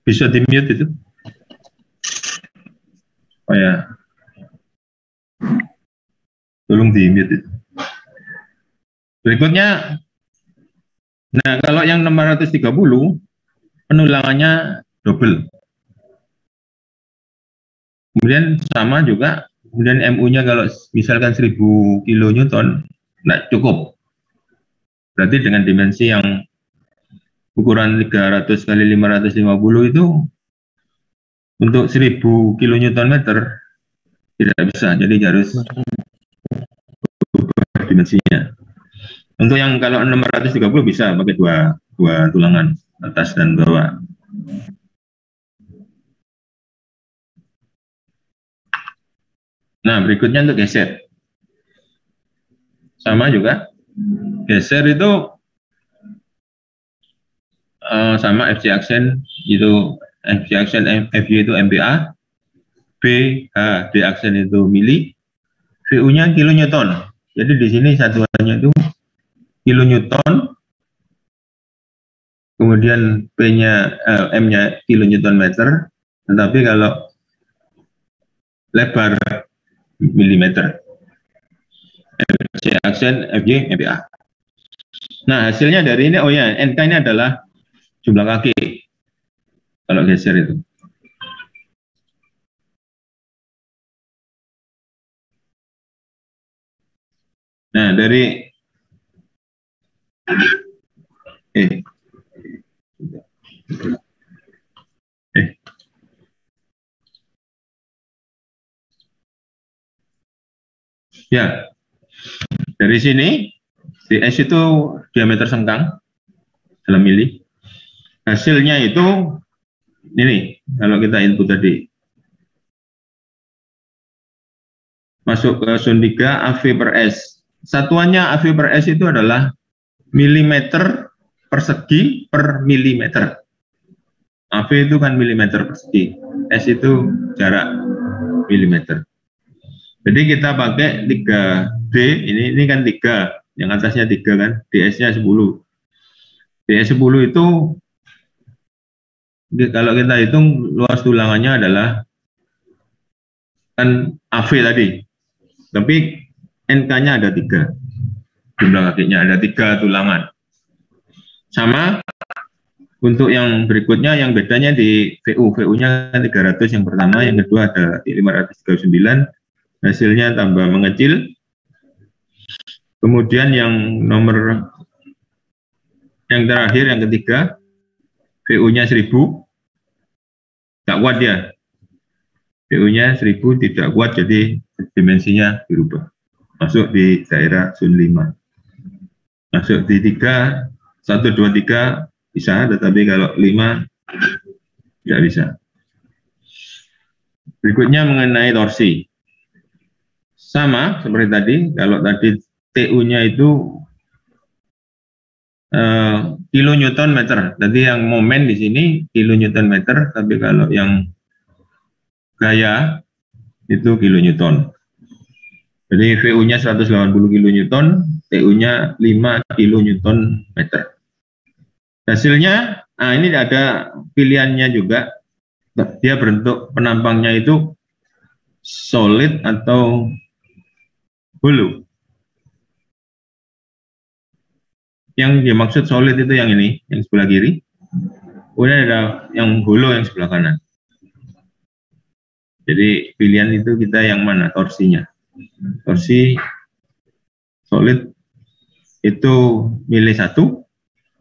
Bisa di-mute itu. Oh ya. Tolong di-mute itu. Berikutnya, nah kalau yang 630, penulangannya double. Kemudian sama juga, kemudian MU-nya kalau misalkan 1000 kilonewton, nggak cukup. Berarti dengan dimensi yang ukuran 300 kali 550 itu untuk 1000 kilonewton meter tidak bisa, jadi harus berubah dimensinya. Untuk yang kalau 630 bisa pakai dua tulangan, atas dan bawah. Nah, berikutnya untuk geser. Sama juga, geser itu sama FC aksen itu FC aksen FY itu MPA, B H D aksen itu mili, VU-nya kilonewton. Jadi di sini satuannya itu kilonewton, kemudian P-nya M-nya kilonewton meter, tetapi kalau lebar milimeter. FC aksen FY, MPA. Nah, hasilnya dari ini, oh ya, NK ini adalah jumlah kaki kalau geser itu. Nah, dari ya, dari sini DS itu diameter sengkang dalam mili. Hasilnya itu ini kalau kita input tadi masuk ke Sun 3 AV per S. Satuannya AV per S itu adalah milimeter persegi per milimeter. AV itu kan milimeter persegi, S itu jarak milimeter. Jadi kita pakai 3D, ini kan 3, yang atasnya 3 kan, DS-nya 10. DS 10 itu kalau kita hitung luas tulangannya adalah kan AV tadi, tapi NK-nya ada 3, jumlah kakinya ada 3 tulangan. Sama untuk yang berikutnya, yang bedanya di VU, VU-nya 300 yang pertama, yang kedua ada di 539, hasilnya tambah mengecil. Kemudian yang nomor yang terakhir, yang ketiga, VU-nya 1000, tak kuat ya. VU-nya 1000 tidak kuat, jadi dimensinya dirubah. Masuk di daerah Sun 5. Masuk di 3, 1, 2, 3 bisa, tetapi kalau 5 tidak bisa. Berikutnya mengenai torsi. Sama seperti tadi, kalau tadi TU-nya itu kilonewton meter. Tadi yang momen di sini kilonewton meter, tapi kalau yang gaya itu kilonewton. Jadi VU-nya 180 kilonewton, TU-nya 5 kilonewton meter. Hasilnya, nah ini ada pilihannya juga. Dia bentuk penampangnya itu solid atau hollow. Yang dimaksud solid itu yang ini, yang sebelah kiri. Kemudian ada yang hollow yang sebelah kanan. Jadi pilihan itu kita yang mana torsinya. Torsi solid itu milih 1,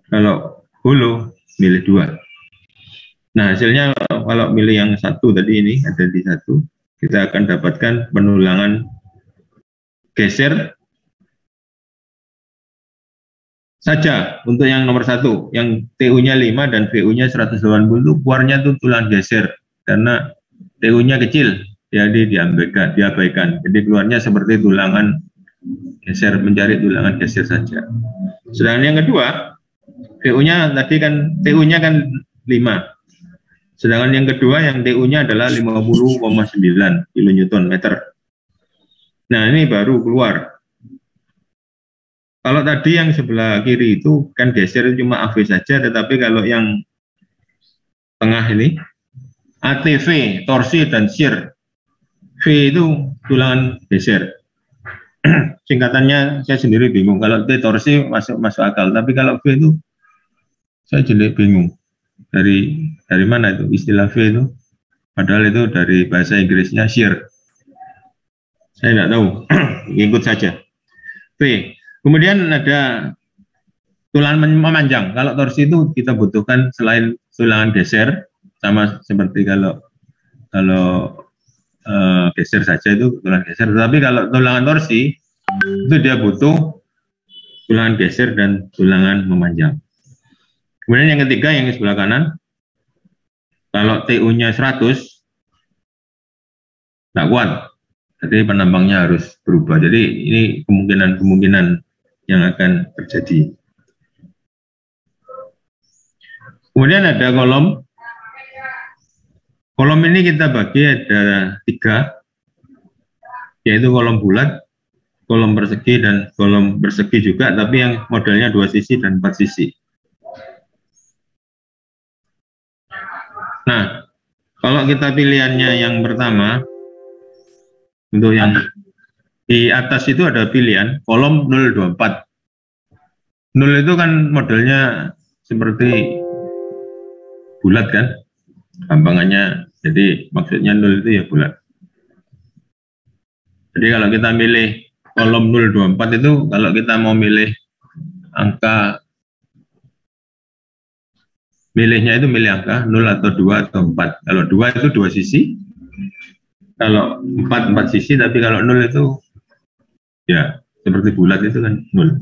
kalau hollow milih 2. Nah, hasilnya kalau milih yang 1 tadi ini ada di 1, kita akan dapatkan penulangan geser saja untuk yang nomor 1, yang TU-nya 5 dan VU-nya 180 itu keluarnya itu tulang geser karena TU-nya kecil, jadi diabaikan. Jadi keluarnya seperti tulangan geser, mencari tulangan geser saja. Sedangkan yang kedua, VU-nya tadi kan TU-nya kan 5. Sedangkan yang kedua yang TU-nya adalah 50,9 kilonewton meter. Nah, ini baru keluar. Kalau tadi yang sebelah kiri itu kan geser cuma AV saja, tetapi kalau yang tengah ini ATV, torsi dan shear. V itu tulangan geser. Singkatannya saya sendiri bingung. Kalau T torsi masuk akal, tapi kalau V itu saya jadi bingung. Dari mana itu istilah V itu? Padahal itu dari bahasa Inggrisnya shear. Saya tidak tahu, ikut saja. V. Kemudian ada tulangan memanjang. Kalau torsi itu kita butuhkan selain tulangan geser, sama seperti kalau geser saja itu tulangan geser. Tapi kalau tulangan torsi itu dia butuh tulangan geser dan tulangan memanjang. Kemudian yang ketiga yang sebelah kanan, kalau TU-nya 100 tidak kuat, jadi penambangnya harus berubah. Jadi ini kemungkinan yang akan terjadi. Kemudian ada kolom. Kolom ini kita bagi ada 3, yaitu kolom bulat, kolom persegi, dan kolom persegi juga, tapi yang modelnya 2 sisi dan 4 sisi. Nah, kalau kita pilihannya yang pertama, untuk yang Di atas itu ada pilihan kolom 024. 0 itu kan modelnya seperti bulat kan, gampangannya. Jadi maksudnya 0 itu ya bulat. Jadi kalau kita milih kolom 024 itu, kalau kita mau milih angka, milihnya itu milih angka 0 atau 2 atau 4. Kalau 2 itu 2 sisi, kalau 4 sisi, tapi kalau 0 itu ya seperti bulat itu kan 0.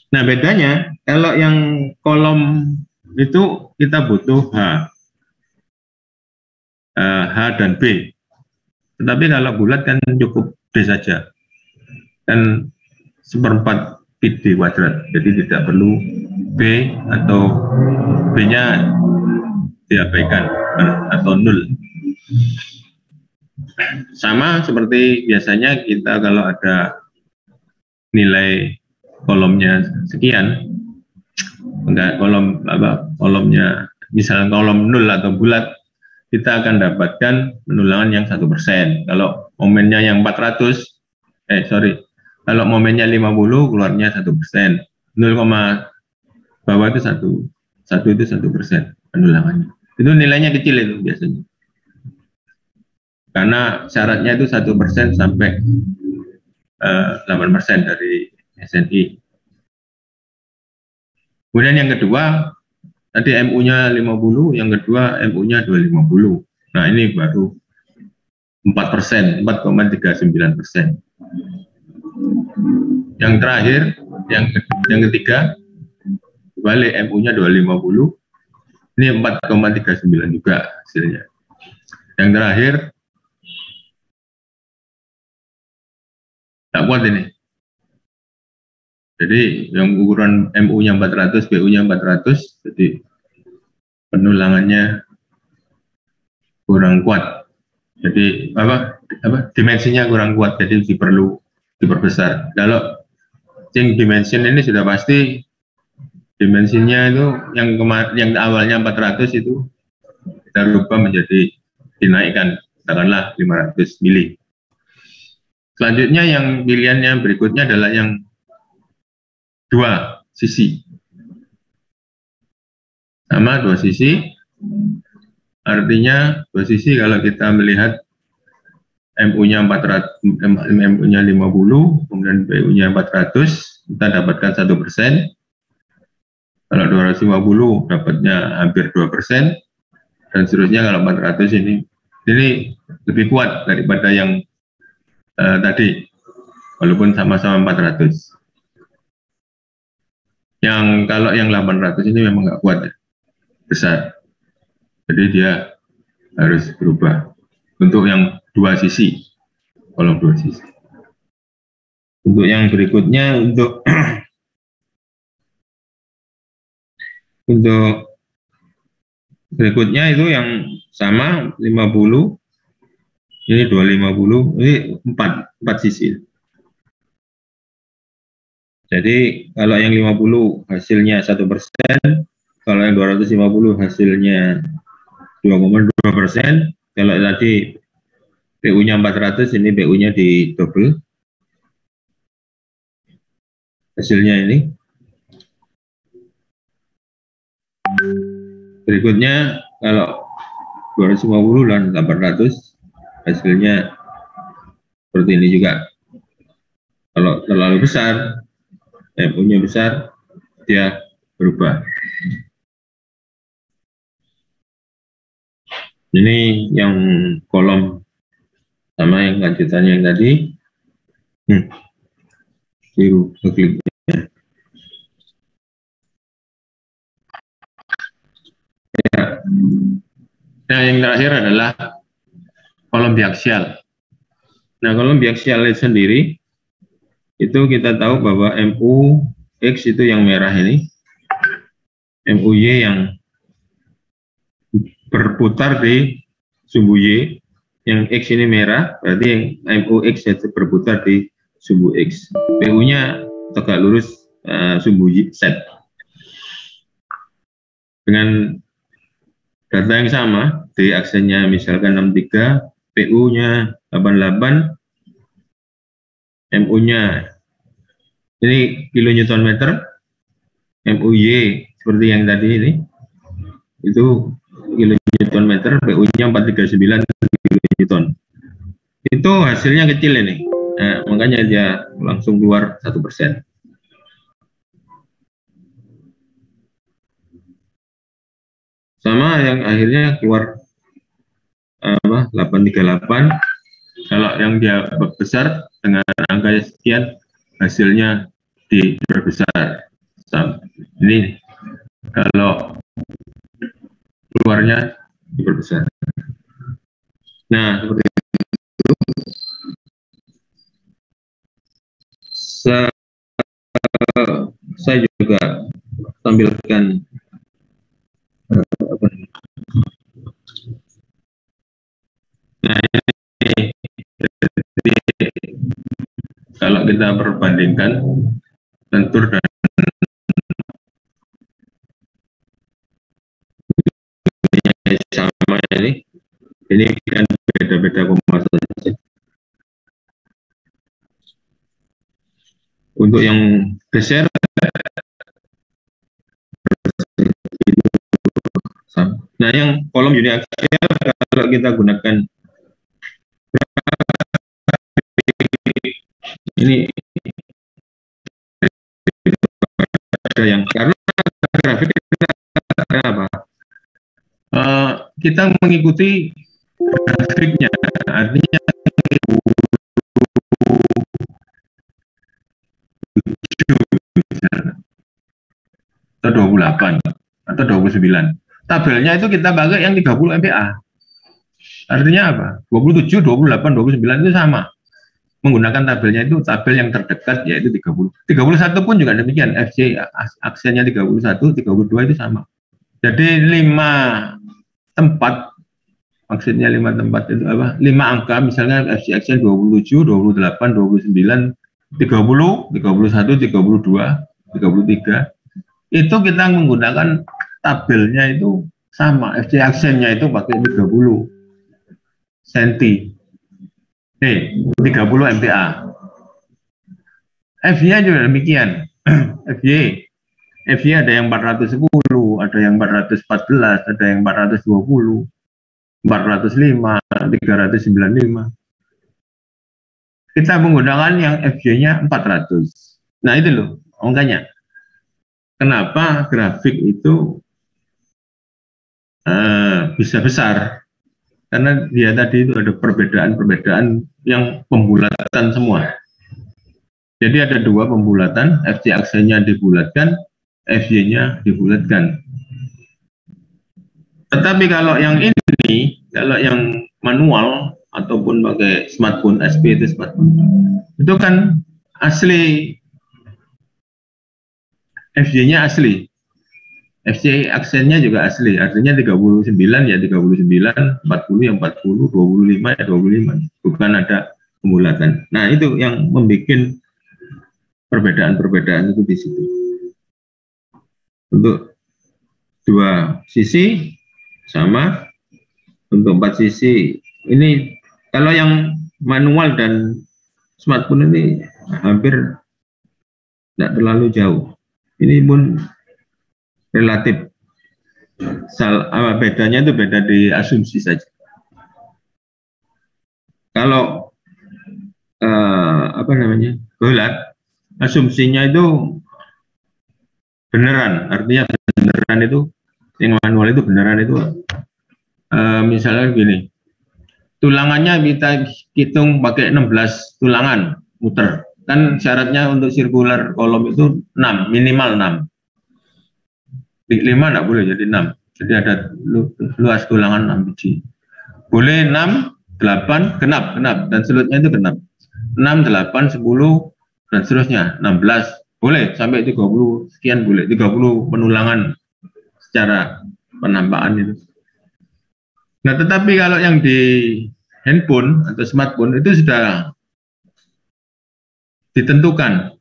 Nah bedanya, kalau yang kolom itu kita butuh H dan B. Tetapi kalau bulat kan cukup B saja. Kan 1/4 pi d kuadrat. Jadi tidak perlu B atau B-nya diabaikan atau 0. Sama seperti biasanya kita kalau ada nilai kolomnya sekian, enggak kolomnya misalnya kolom 0 atau bulat, kita akan dapatkan penulangan yang 1%. Kalau momennya yang 400, kalau momennya 50, keluarnya 1%. 0, bawah itu 1 itu 1% penulangannya. Itu nilainya kecil itu biasanya. Karena syaratnya itu 1% sampai 8% dari SNI. Kemudian yang kedua, tadi MU-nya 50, yang kedua MU-nya 250. Nah ini baru 4%, 4,39%. Yang terakhir, yang ketiga, balik MU-nya 250, ini 4,39 juga hasilnya. Yang terakhir, tak kuat ini. Jadi yang ukuran MU-nya 400, BU-nya 400, jadi penulangannya kurang kuat. Jadi dimensinya kurang kuat, jadi perlu diperbesar. Kalau dimension ini sudah pasti dimensinya itu yang awalnya 400 itu kita rubah menjadi dinaikkan, katakanlah 500 mili. Selanjutnya yang pilihannya berikutnya adalah yang 2 sisi. Sama 2 sisi, artinya 2 sisi kalau kita melihat MU-nya 50, kemudian BU-nya 400, kita dapatkan 1%. Kalau 250 dapatnya hampir 2%, dan seterusnya. Kalau 400 ini lebih kuat daripada yang tadi, walaupun sama-sama 400. Kalau yang 800 ini memang nggak kuat, besar. Jadi dia harus berubah untuk yang 2 sisi, kolom 2 sisi. Untuk yang berikutnya, untuk berikutnya itu yang sama 50, ini 250, ini 4 sisi. Jadi kalau yang 50 hasilnya 1%, kalau yang 250 hasilnya 2,2%, kalau tadi BU-nya 400, ini BU-nya di double hasilnya ini. Berikutnya kalau 250 dan 800 hasilnya seperti ini juga. Kalau terlalu besar, MU-nya besar, dia berubah. Ini yang kolom sama yang lanjutannya yang tadi. Biru kliknya. Ya. Nah, yang terakhir adalah kolom biaksial. Nah, kolom biaksial sendiri itu kita tahu bahwa MU-X itu yang merah ini, MU-Y yang berputar di sumbu Y, yang X ini merah, berarti yang MU-X itu berputar di sumbu X. PU-nya tegak lurus sumbu Z. Dengan data yang sama, D aksennya misalkan 63, PU-nya 88, MU-nya ini kilonewton meter, MUY seperti yang tadi ini itu kilonewton meter, PU-nya 439 kilonewton. Itu hasilnya kecil ini, nah, makanya dia langsung keluar 1%. Sama yang akhirnya keluar 838. Kalau yang dia besar dengan angka sekian, hasilnya diperbesar. Ini kalau keluarnya diperbesar. Nah, seperti itu. Saya juga tampilkan nah ini kalau kita perbandingkan lentur dan sama ini kan beda-beda koma saja. Untuk yang geser sama. Nah, yang kolom uniaksial kalau kita gunakan ini ada yang karena grafik apa? Kita mengikuti grafiknya, artinya atau 28 atau 29. Tabelnya itu kita pakai yang 30 MPa. Artinya apa? 27, 28, 29 itu sama. Menggunakan tabelnya itu tabel yang terdekat yaitu 30. 31 pun juga demikian. FC aksennya 31, 32 itu sama. Jadi 5 tempat, maksudnya 5 tempat itu apa? 5 angka misalnya FC aksen 27, 28, 29, 30, 31, 32, 33. Itu kita menggunakan tabelnya itu sama. FC aksennya itu pakai 30 cm. 30 MPa. F-nya juga demikian. FY ada yang 410, ada yang 414, ada yang 420, 405, 395. Kita menggunakan yang FY-nya 400. Nah itu loh angkanya. Kenapa grafik itu bisa besar? Karena dia tadi itu ada perbedaan-perbedaan yang pembulatan semua. Jadi ada 2 pembulatan, FC aksennya dibulatkan, FY-nya dibulatkan. Tetapi kalau yang ini, kalau yang manual ataupun pakai smartphone, SP itu smartphone, itu kan asli, FY-nya asli. FC aksennya juga asli, artinya 39 ya 39, 40 ya 40, 25 ya 25, bukan ada pembulatan. Nah itu yang membuat perbedaan-perbedaan itu di situ. Untuk 2 sisi sama, untuk 4 sisi ini kalau yang manual dan smartphone ini hampir tidak terlalu jauh. Ini pun relatif, bedanya itu beda di asumsi saja. Kalau bulat, asumsinya itu beneran, artinya beneran itu yang manual itu beneran itu misalnya gini, tulangannya kita hitung pakai 16 tulangan muter, kan syaratnya untuk sirkular kolom itu 6, minimal 6. 5 enggak boleh jadi 6. Jadi ada luas tulangan 6 biji. Boleh 6, 8, genap, dan selanjutnya itu genap. 6, 8, 10, dan seterusnya. 16, boleh. Sampai 30 sekian boleh. 30 penulangan secara penampakan itu. Nah, tetapi kalau yang di handphone atau smartphone itu sudah ditentukan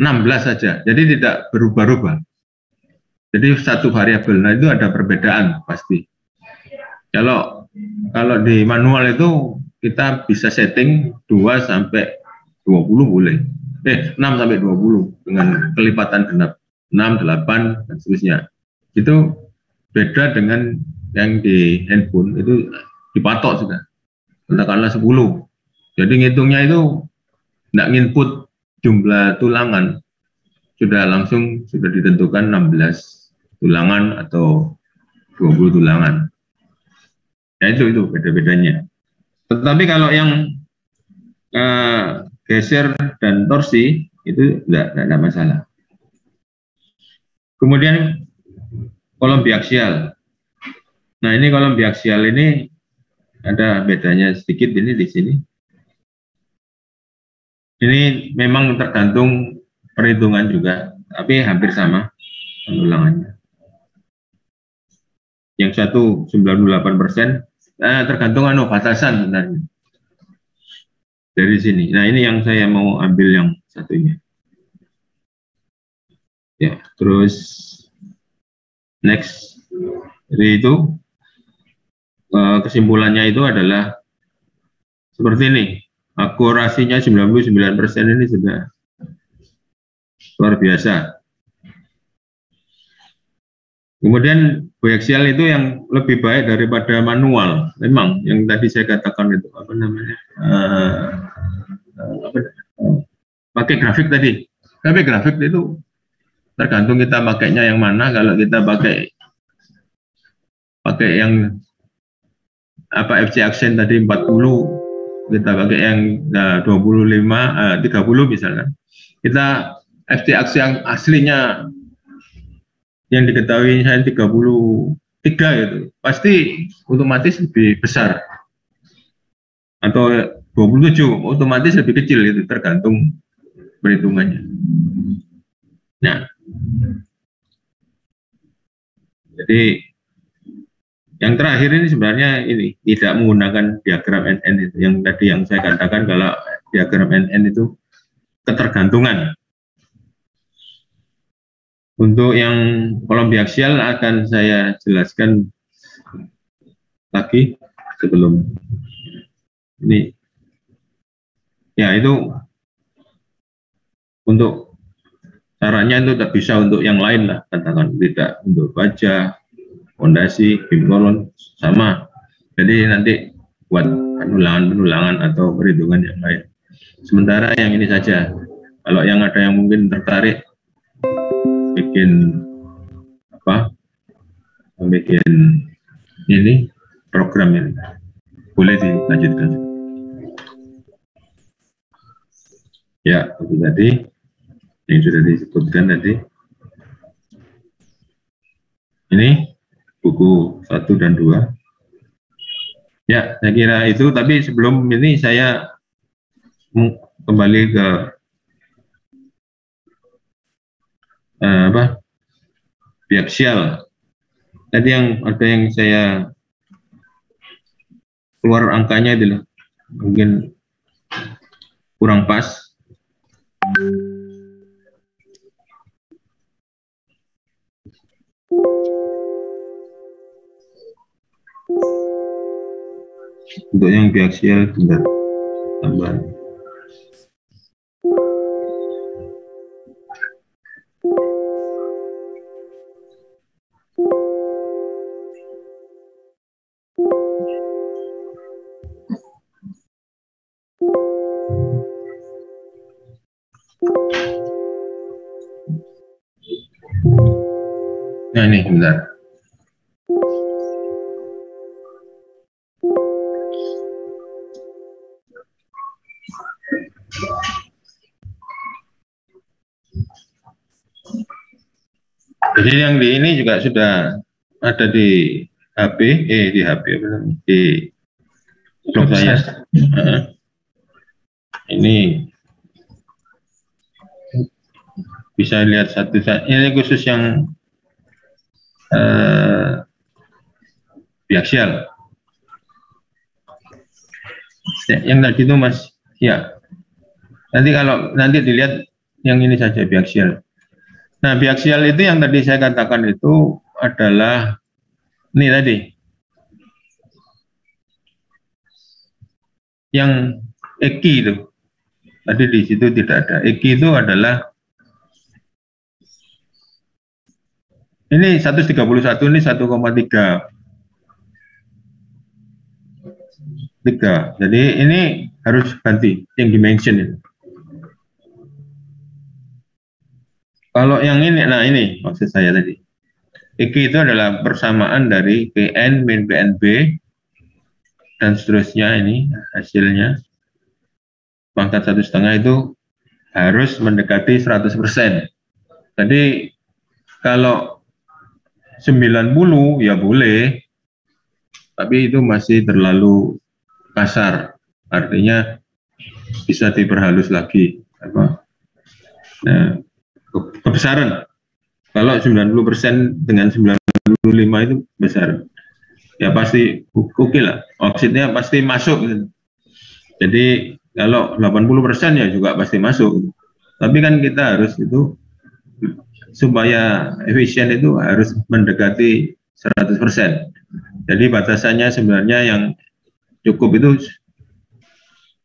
16 saja. Jadi tidak berubah-ubah. Jadi satu variabel, nah itu ada perbedaan pasti. Kalau di manual itu kita bisa setting 2 sampai 20 boleh. 6 sampai 20 dengan kelipatan genap 6, 8 dan seterusnya. Itu beda dengan yang di handphone itu dipatok sudah. Katakanlah 10. Jadi ngitungnya itu enggak nginput jumlah tulangan. Sudah langsung sudah ditentukan 16 tulangan atau 20 tulangan. Ya itu beda-bedanya. Tetapi kalau yang geser dan torsi itu tidak ada masalah. Kemudian kolom biaksial. Nah ini kolom biaksial ini ada bedanya sedikit ini di sini. Ini memang tergantung perhitungan juga, tapi hampir sama penulangannya. Yang satu 98%, tergantung batasan sebenarnya dari sini. Nah ini yang saya mau ambil yang satunya. Ya, terus next. Jadi itu kesimpulannya itu adalah seperti ini. Akurasinya 99% ini sudah luar biasa. Kemudian biaksial itu yang lebih baik daripada manual. Memang yang tadi saya katakan itu apa namanya? Pakai grafik tadi. Tapi grafik itu tergantung kita pakainya yang mana. Kalau kita pakai yang FC Accent tadi 40, kita pakai yang 25, 30 misalkan. Kita FC Accent yang aslinya yang diketahui saya 33 itu pasti otomatis lebih besar, atau 27 otomatis lebih kecil, itu tergantung perhitungannya. Nah, jadi yang terakhir ini sebenarnya ini tidak menggunakan diagram NN itu, yang tadi yang saya katakan kalau diagram NN itu ketergantungan. Untuk yang kolom biaksial akan saya jelaskan lagi sebelum ini. Ya itu untuk caranya itu tak bisa untuk yang lain lah, katakan tidak untuk baja, fondasi, beam kolon sama. Jadi nanti buat penulangan atau perhitungan yang lain. Sementara yang ini saja. Kalau yang ada yang mungkin tertarik bikin ini program ini, boleh dilanjutkan. Ya, itu tadi yang sudah disebutkan tadi. Ini buku 1 dan 2. Ya, saya kira itu. Tapi sebelum ini saya kembali ke biaksial. Tadi yang ada yang saya keluar angkanya itu loh, mungkin kurang pas. Untuk yang biaksial bentar tambahan. Nah ini bentar. Jadi yang di ini juga sudah ada di HP, di HP apa namanya, di blog saya. Ini bisa lihat satu saja. Ini khusus yang biaksial. Yang tadi itu Mas, ya. Nanti kalau nanti dilihat yang ini saja biaksial. Nah, biaksial itu yang tadi saya katakan itu adalah ini tadi. Yang eki itu. Tadi di situ tidak ada. EQ itu adalah ini 131 ini 1,3. Jadi ini harus ganti yang dimension ini. Kalau yang ini, nah ini maksud saya tadi. EQ itu adalah persamaan dari PN min PNB dan seterusnya, ini hasilnya pangkat 1,5 itu harus mendekati 100%. Jadi kalau 90 ya boleh, tapi itu masih terlalu kasar, artinya bisa diperhalus lagi kebesaran. Kalau 90% dengan 95 itu besar, ya pasti oke lah, oksidnya pasti masuk. Jadi kalau 80% ya juga pasti masuk. Tapi kan kita harus itu, supaya efisien itu harus mendekati 100%. Jadi batasannya sebenarnya yang cukup itu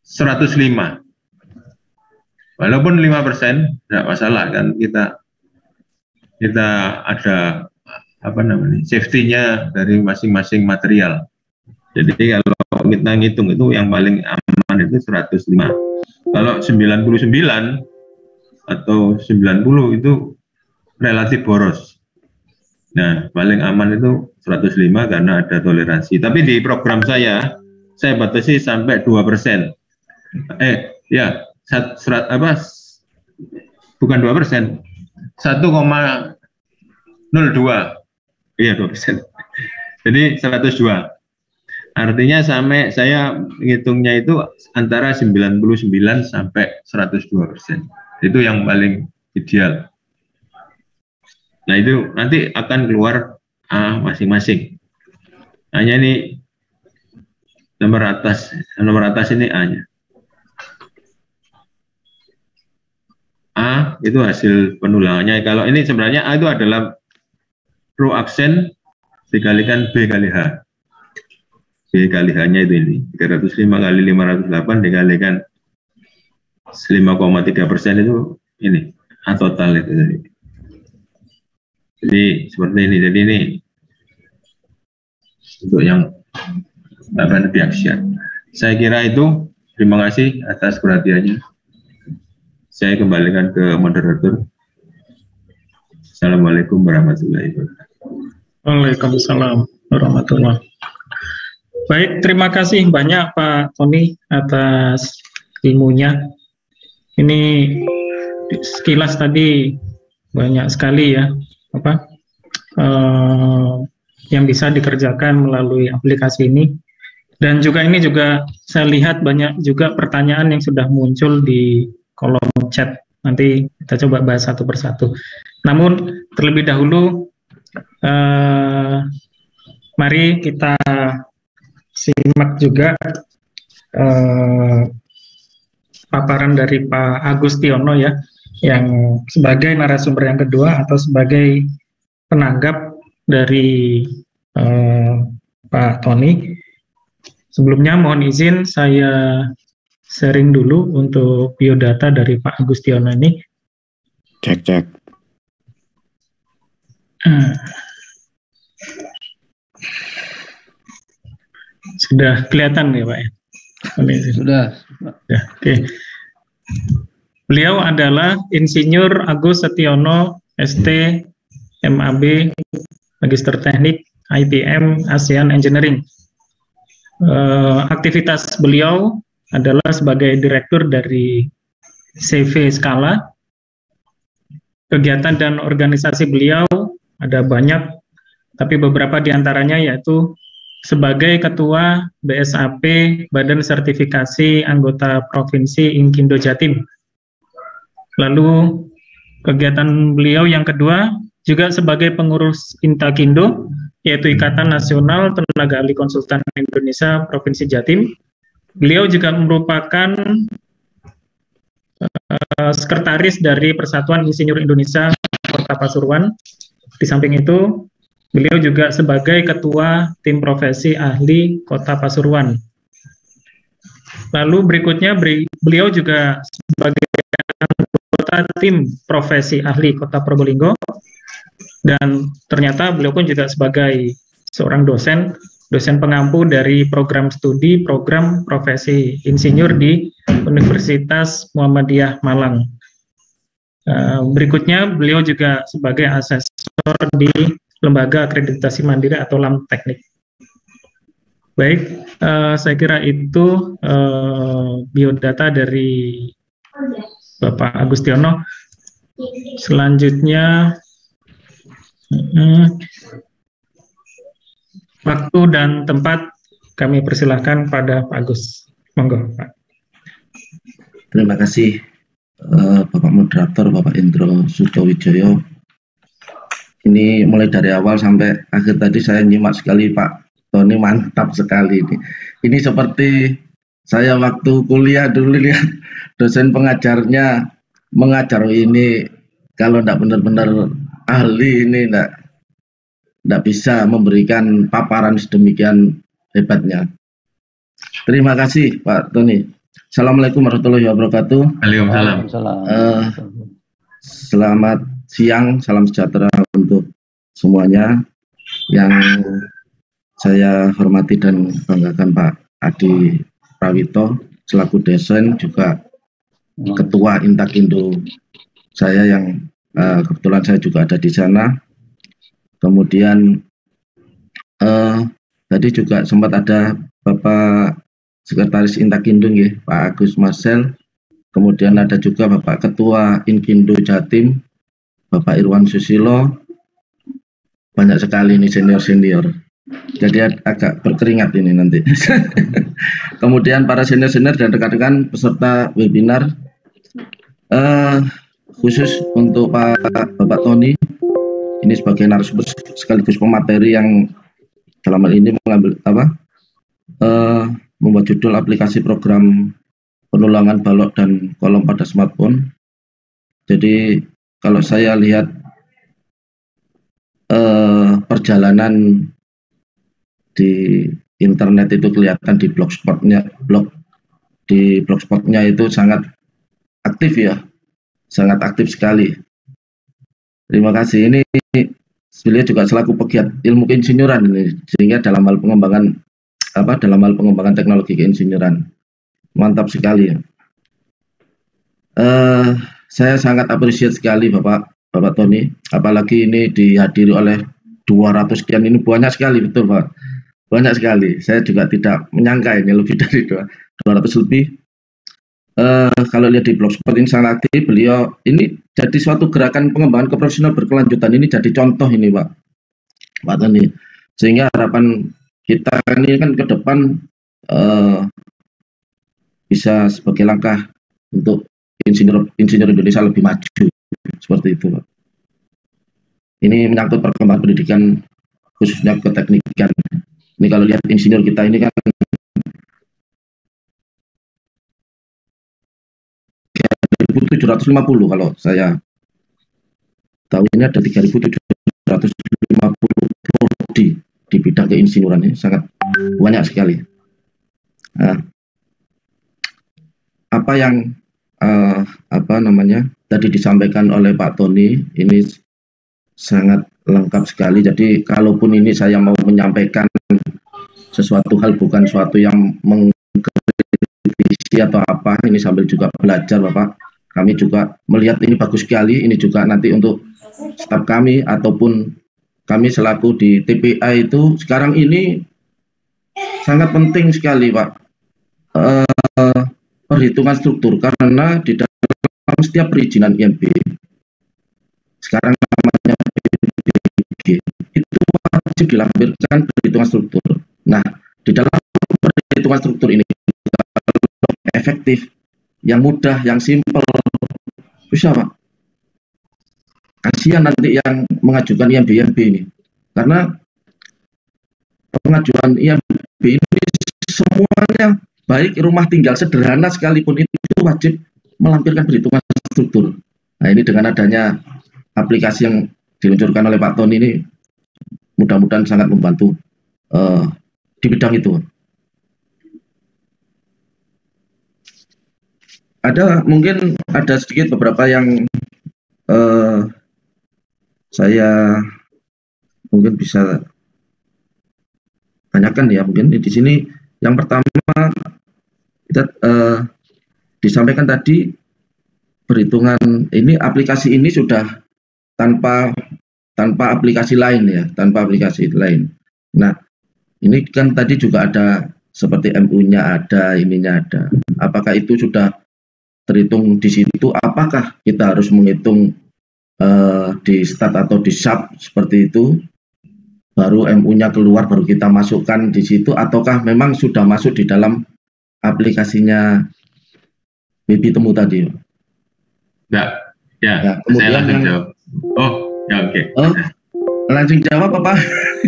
105. Walaupun 5% tidak masalah, kan kita ada safety-nya dari masing-masing material. Jadi kalau kita ngitung itu yang paling aman itu 105. Kalau 99 atau 90 itu relatif boros. Nah, paling aman itu 105 karena ada toleransi. Tapi di program saya batasi sampai 2%. Bukan 2%. 1,02. Iya, 2%. Jadi 102. Artinya sampai saya ngitungnya itu antara 99 sampai 102%. Itu yang paling ideal. Nah, itu nanti akan keluar A masing-masing. Hanya ini nomor atas ini A-nya. A itu hasil penulangannya. Kalau ini sebenarnya A itu adalah rho aksen dikalikan B kali H. B kali H-nya itu ini 305 kali 508 dikalikan 5,3% itu ini A total itu tadi. Jadi seperti ini. Jadi ini untuk yang biaksiat. Saya kira itu. Terima kasih atas perhatiannya. Saya kembalikan ke moderator. Assalamualaikum warahmatullahi wabarakatuh. Waalaikumsalam warahmatullahi wabarakatuh. Baik, terima kasih banyak Pak Tony atas ilmunya. Ini sekilas tadi banyak sekali ya yang bisa dikerjakan melalui aplikasi ini. Dan juga ini juga saya lihat banyak juga pertanyaan yang sudah muncul di kolom chat. Nanti kita coba bahas satu persatu. Namun terlebih dahulu mari kita simak juga paparan dari Pak Agustiono ya, yang sebagai narasumber yang kedua atau sebagai penanggap dari Pak Tony. Sebelumnya mohon izin saya sharing dulu untuk biodata dari Pak Agustiono ini. Cek. Sudah kelihatan ya Pak ya? Sudah. Ya, oke. Beliau adalah Insinyur Agus Setiono, ST, MAB, Magister Teknik, IPM, ASEAN Engineering. Aktivitas beliau adalah sebagai direktur dari CV Skala. Kegiatan dan organisasi beliau ada banyak, tapi beberapa diantaranya yaitu sebagai Ketua BSAP, Badan Sertifikasi Anggota Provinsi Inkindo Jatim. Lalu kegiatan beliau yang kedua juga sebagai pengurus Intakindo, yaitu Ikatan Nasional Tenaga Ahli Konsultan Indonesia Provinsi Jatim. Beliau juga merupakan sekretaris dari Persatuan Insinyur Indonesia Kota Pasuruan. Di samping itu, beliau juga sebagai Ketua Tim Profesi Ahli Kota Pasuruan. Lalu berikutnya beliau juga sebagai anggota tim profesi ahli Kota Probolinggo, dan ternyata beliau pun juga sebagai seorang dosen pengampu dari program studi program profesi insinyur di Universitas Muhammadiyah Malang. Berikutnya beliau juga sebagai asesor di Lembaga Akreditasi Mandiri atau LAM Teknik. Baik, saya kira itu biodata dari Bapak Agustiono. Selanjutnya, waktu dan tempat kami persilahkan pada Pak Agus. Monggo, Pak. Terima kasih Bapak Moderator, Bapak Indro Sujowijoyo. Ini mulai dari awal sampai akhir tadi saya nyimak sekali Pak Tony, mantap sekali ini. Ini seperti saya waktu kuliah dulu lihat dosen pengajarnya mengajar ini, kalau tidak benar-benar ahli ini tidak bisa memberikan paparan sedemikian hebatnya. Terima kasih Pak Tony. Assalamualaikum warahmatullahi wabarakatuh. Waalaikumsalam. Selamat siang, salam sejahtera untuk semuanya. Yang saya hormati dan banggakan Pak Adi Prawito selaku dosen, juga Ketua Intakindo saya yang kebetulan saya juga ada di sana. Kemudian tadi juga sempat ada Bapak Sekretaris Intakindo ya, Pak Agus Marcel. Kemudian ada juga Bapak Ketua Inkindo Jatim, Bapak Irwan Susilo. Banyak sekali ini senior-senior. Jadi agak berkeringat ini nanti. Kemudian para senior-senior dan rekan-rekan peserta webinar, khusus untuk Bapak Tony, ini sebagai narasumber sekaligus pemateri yang dalam hal ini mengambil membuat judul aplikasi program penulangan balok dan kolom pada smartphone. Jadi kalau saya lihat perjalanan di internet itu kelihatan di blogspotnya itu sangat aktif ya, sangat aktif sekali. Terima kasih. Ini beliau juga selaku pegiat ilmu keinsinyuran ini, sehingga dalam hal pengembangan teknologi keinsinyuran mantap sekali ya. Saya sangat apresiasi sekali Bapak Tony, apalagi ini dihadiri oleh 200 sekian, ini banyak sekali, betul Pak. Banyak sekali, saya juga tidak menyangka ini lebih dari 200 lebih. Kalau lihat di blogspot ini sangat aktif, beliau ini jadi suatu gerakan pengembangan keprofesional berkelanjutan, ini jadi contoh ini Pak Tony. Sehingga harapan kita ini kan ke depan bisa sebagai langkah untuk insinyur Indonesia lebih maju, seperti itu Pak. Ini menyangkut perkembangan pendidikan khususnya keteknikan. Ini kalau lihat insinyur kita ini kan 3.750, kalau saya tahu ini ada 3.750 prodi di bidang keinsinyuran, ini sangat banyak sekali. Nah, apa yang tadi disampaikan oleh Pak Tony ini sangat lengkap sekali. Jadi kalaupun ini saya mau menyampaikan sesuatu hal, bukan suatu yang mengkritisi atau apa, ini sambil juga belajar Bapak. Kami juga melihat ini bagus sekali. Ini juga nanti untuk staf kami ataupun kami selaku di TPA itu sekarang ini sangat penting sekali Pak, perhitungan struktur, karena di dalam setiap perizinan IMB sekarang namanya PBG itu wajib dilampirkan perhitungan struktur. Nah, di dalam perhitungan struktur ini efektif, yang mudah, yang simpel, bisa Pak. Kasihan nanti yang mengajukan IMB ini, karena pengajuan IMB ini semuanya baik rumah tinggal sederhana sekalipun itu wajib melampirkan perhitungan struktur. Nah, ini dengan adanya aplikasi yang diluncurkan oleh Pak Tony ini mudah-mudahan sangat membantu di bidang itu. mungkin ada sedikit beberapa yang saya mungkin bisa tanyakan ya. Mungkin di sini yang pertama kita disampaikan tadi perhitungan ini, aplikasi ini sudah tanpa aplikasi lain ya, tanpa aplikasi lain. Nah, ini kan tadi juga ada seperti MU-nya ada, ininya ada. Apakah itu sudah terhitung di situ? Apakah kita harus menghitung di start atau di sub seperti itu? Baru MU-nya keluar, baru kita masukkan di situ, ataukah memang sudah masuk di dalam aplikasinya BB Temu tadi? Enggak, ya, Ya, kemudian saya langsung jawab. Oh, ya oke. Langsung jawab apa?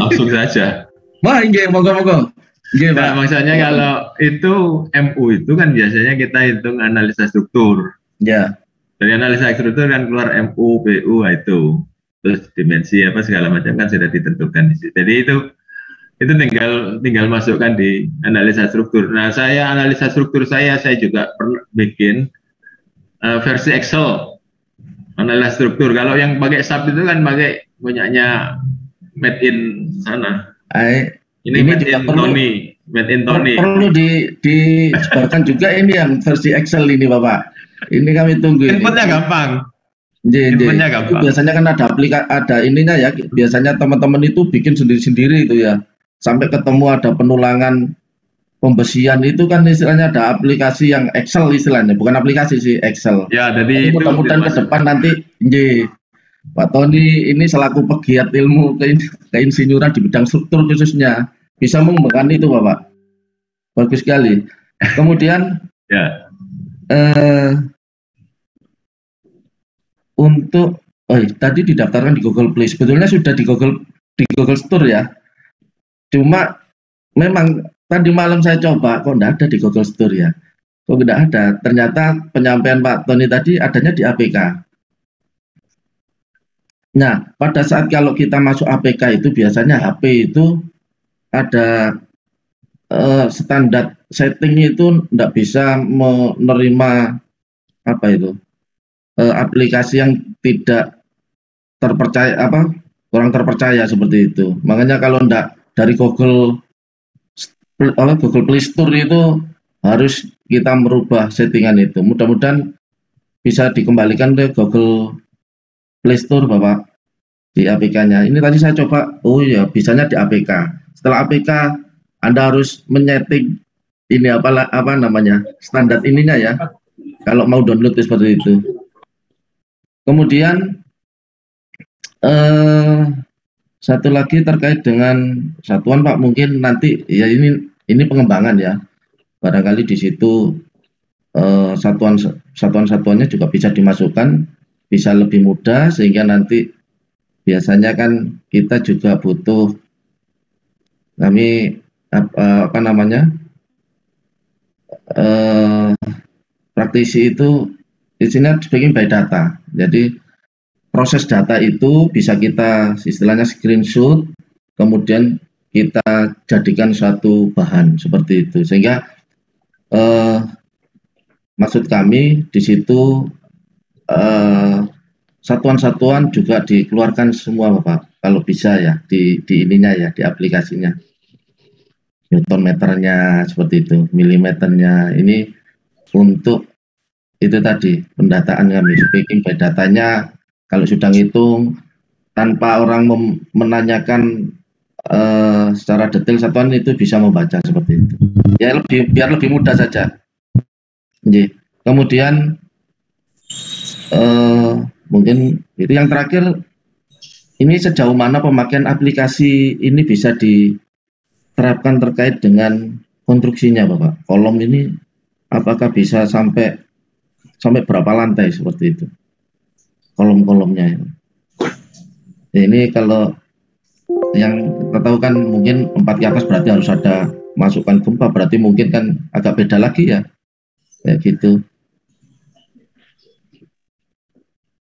Langsung saja. Wah, nggih, monggo-monggo. Nggih, Pak. Nah, maksudnya kalau itu MU itu kan biasanya kita hitung analisa struktur. Ya. Dari analisa struktur kan keluar MU, PU itu. Terus dimensi apa segala macam kan sudah ditentukan di situ. Jadi itu tinggal masukkan di analisa struktur. Nah, saya analisa struktur saya juga pernah bikin versi Excel analisa struktur. Kalau yang pakai SAP itu kan pakai punyanya made in sana. Ini made in Tony, made in Tony. Perlu disebarkan juga ini yang versi Excel ini, Bapak. Ini kami tunggu. Inputnya gampang. Inputnya gampang. Biasanya kan ada ininya ya. Biasanya teman-teman itu bikin sendiri-sendiri itu ya. Sampai ketemu ada penulangan pembesian itu kan istilahnya ada aplikasi yang Excel istilahnya, bukan aplikasi sih, Excel. Ya, jadi mudah-mudahan ke depan nanti Pak Tony ini selaku pegiat ilmu keinsinyuran di bidang struktur khususnya bisa mengembangkan itu, Bapak. Bagus sekali. Kemudian ya. Untuk tadi didaftarkan di Google Play. Sebetulnya sudah di Google Store ya. Cuma memang tadi malam saya coba kok enggak ada di Google Store ya. Kok enggak ada? Ternyata penyampaian Pak Tony tadi adanya di APK. Nah, pada saat kalau kita masuk APK itu biasanya HP itu ada standar setting itu enggak bisa menerima aplikasi yang tidak terpercaya, kurang terpercaya seperti itu. Makanya kalau enggak dari Google Play Store itu harus kita merubah settingan itu. Mudah-mudahan bisa dikembalikan ke Google Play Store, Bapak, di APK-nya. Ini tadi saya coba, oh ya, bisanya di APK. Setelah APK, Anda harus menyeting ini apa namanya, standar ininya ya. Kalau mau download seperti itu. Kemudian satu lagi terkait dengan satuan, Pak, mungkin nanti ya ini pengembangan ya. Barangkali di situ satuan-satuannya juga bisa dimasukkan, bisa lebih mudah sehingga nanti biasanya kan kita juga butuh praktisi itu isinya speaking by data. Jadi proses data itu bisa kita istilahnya screenshot, kemudian kita jadikan suatu bahan seperti itu. Sehingga maksud kami di situ satuan-satuan juga dikeluarkan semua, Bapak. Kalau bisa ya di ininya ya, di aplikasinya. Newton meternya seperti itu, milimeternya. Ini untuk itu tadi pendataan kami, speaking by datanya. Kalau sudah ngitung tanpa orang menanyakan secara detail satuan itu bisa membaca seperti itu. Ya biar lebih mudah saja. Kemudian mungkin itu yang terakhir, ini sejauh mana pemakaian aplikasi ini bisa diterapkan terkait dengan konstruksinya, Bapak. Kolom ini apakah bisa sampai berapa lantai seperti itu? Kolom-kolomnya. Ini kalau yang kita tahu kan mungkin 4 ke atas berarti harus ada masukan gempa, berarti mungkin kan agak beda lagi ya. Ya gitu.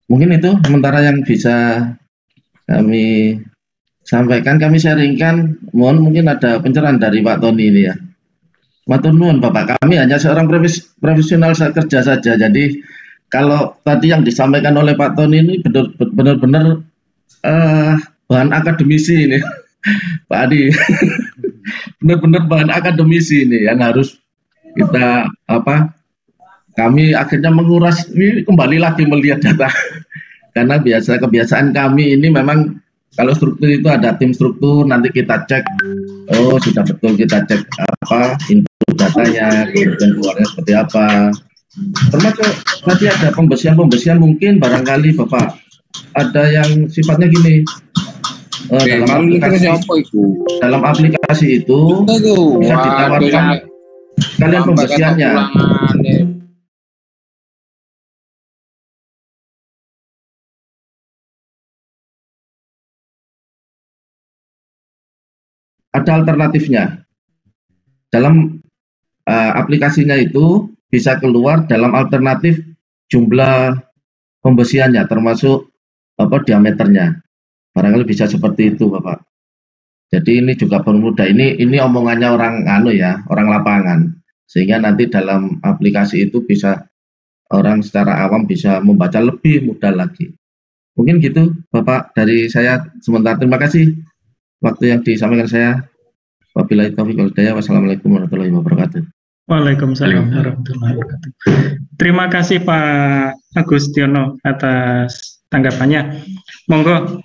Mungkin itu sementara yang bisa kami sampaikan, kami sharingkan. Mohon mungkin ada pencerahan dari Pak Tony ini ya. Matur nuwun Bapak, kami hanya seorang profesional kerja saja. Jadi kalau tadi yang disampaikan oleh Pak Tony ini benar-benar bahan akademisi ini, Pak Adi. Benar-benar bahan akademisi ini yang harus kita kami akhirnya menguras ini, kembali lagi melihat data. Karena kebiasaan kami ini memang kalau struktur itu ada tim struktur, nanti kita cek, oh sudah betul, kita cek input datanya, kemudian keluarnya seperti apa. Termasuk tadi ada pembesian mungkin barangkali Bapak ada yang sifatnya gini. Dalam aplikasi itu bisa ditawarkan kalian pembesiannya. Ada alternatifnya. Dalam aplikasinya itu bisa keluar dalam alternatif jumlah pembesiannya, termasuk diameternya. Barangkali bisa seperti itu, Bapak. Jadi ini juga permudah. Ini omongannya orang orang lapangan. Sehingga nanti dalam aplikasi itu bisa orang secara awam bisa membaca lebih mudah lagi. Mungkin gitu, Bapak, dari saya sementara. Terima kasih waktu yang disampaikan saya. Wabillahi taufiq wal hidayah. Wassalamualaikum warahmatullahi wabarakatuh. Waalaikumsalam warahmatullahi wabarakatuh. Terima kasih Pak Agustiono atas tanggapannya. Monggo